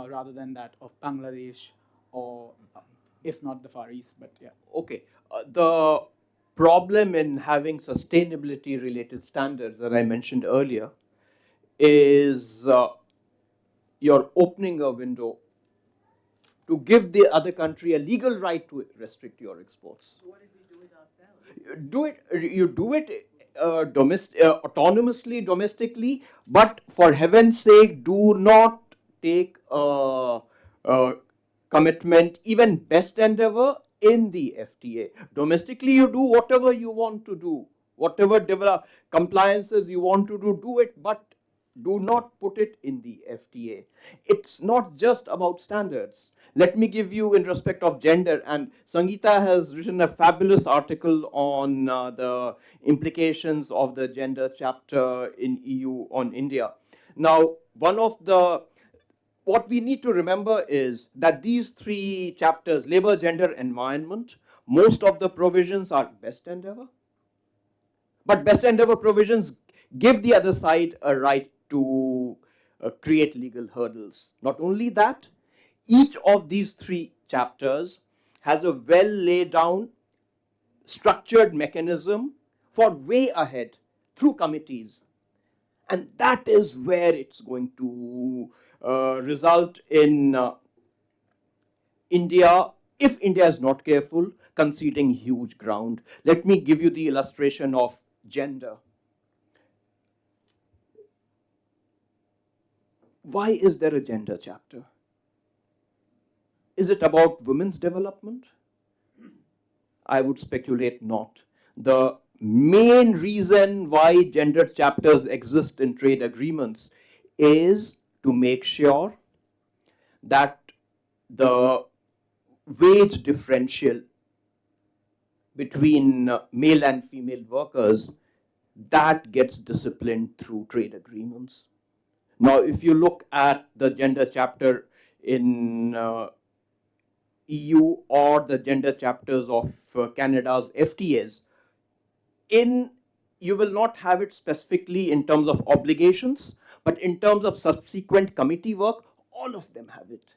rather than that of Bangladesh or, if not the Far East, but yeah. Okay. The problem in having sustainability related standards that I mentioned earlier is you're opening a window to give the other country a legal right to restrict your exports. What if we do it ourselves? You do it autonomously, domestically, but for heaven's sake, do not take a commitment, even best endeavor, in the FTA. Domestically, you do whatever you want to do, whatever compliances you want to do it, but do not put it in the FTA. It's not just about standards. Let me give you in respect of gender, and Sangeeta has written a fabulous article on the implications of the gender chapter in EU on India. Now, what we need to remember is that these three chapters, labor, gender, environment, most of the provisions are best endeavor. But best endeavor provisions give the other side a right to create legal hurdles. Not only that, each of these three chapters has a well laid down structured mechanism for way ahead through committees. And that is where it's going to result in India, if India is not careful, conceding huge ground. Let me give you the illustration of gender. Why is there a gender chapter? Is it about women's development? I would speculate not. The main reason why gender chapters exist in trade agreements is to make sure that the wage differential between male and female workers, that gets disciplined through trade agreements. Now, if you look at the gender chapter in EU or the gender chapters of Canada's FTAs, you will not have it specifically in terms of obligations, but in terms of subsequent committee work, all of them have it.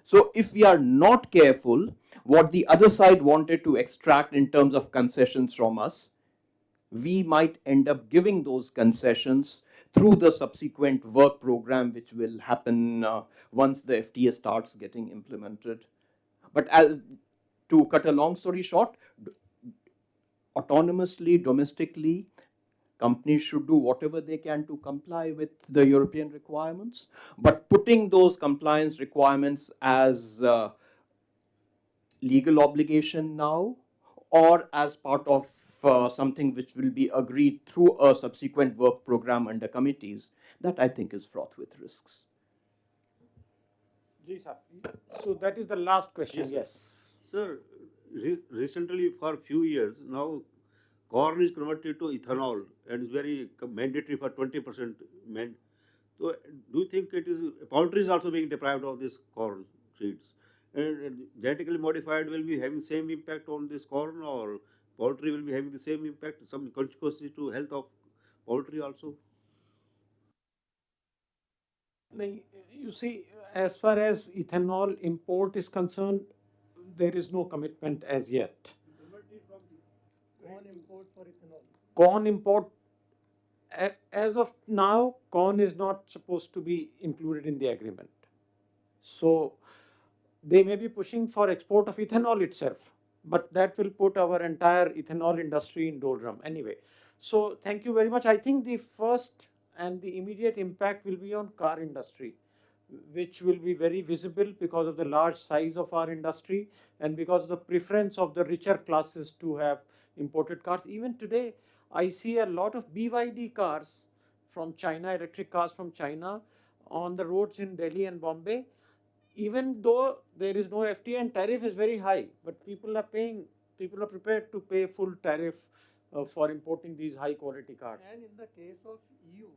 So if we are not careful, what the other side wanted to extract in terms of concessions from us, we might end up giving those concessions through the subsequent work program, which will happen once the FTA starts getting implemented. But to cut a long story short, autonomously, domestically, companies should do whatever they can to comply with the European requirements, but putting those compliance requirements as legal obligation now or as part of something which will be agreed through a subsequent work program under committees, that I think is fraught with risks. Ji, sir. So that is the last question. Yes. Sir, recently for a few years now, corn is converted to ethanol and is very mandatory for 20%. So, do you think it is poultry is also being deprived of this corn seeds? And genetically modified will be having same impact on this corn, or poultry will be having the same impact, some consequences to health of poultry also? You see, as far as ethanol import is concerned, there is no commitment as yet. Corn import for ethanol. Corn import, as of now, corn is not supposed to be included in the agreement. So they may be pushing for export of ethanol itself, but that will put our entire ethanol industry in doldrum anyway. So thank you very much. I think the first and the immediate impact will be on car industry, which will be very visible because of the large size of our industry and because of the preference of the richer classes to have imported cars. Even today, I see a lot of BYD cars from China, electric cars from China on the roads in Delhi and Bombay, even though there is no FTA and tariff is very high, but people are prepared to pay full tariff for importing these high quality cars. And in the case of EU,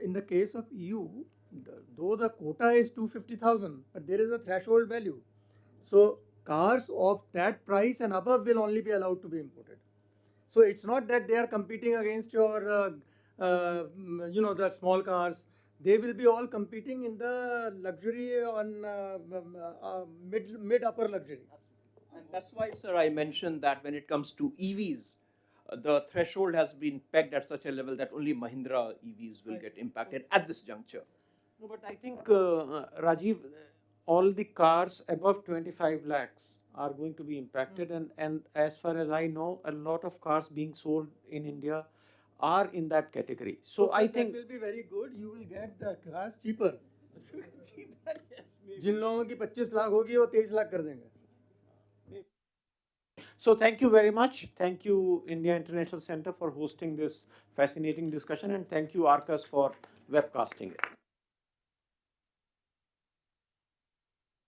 in the case of EU, though the quota is 250,000, but there is a threshold value. So cars of that price and above will only be allowed to be imported. So it's not that they are competing against your, the small cars. They will be all competing in the luxury on mid upper luxury. And that's why, sir, I mentioned that when it comes to EVs, the threshold has been pegged at such a level that only Mahindra EVs will get impacted at this juncture. No, but I think, Rajeev, all the cars above 25 lakhs are going to be impacted. And as far as I know, a lot of cars being sold in India are in that category. So I think that will be very good. You will get the cars cheaper. जिन लोगों की 25 लाख होगी वो 23 लाख कर देंगे. So thank you very much. Thank you, India International Center, for hosting this fascinating discussion, and thank you, Arcus, for webcasting it.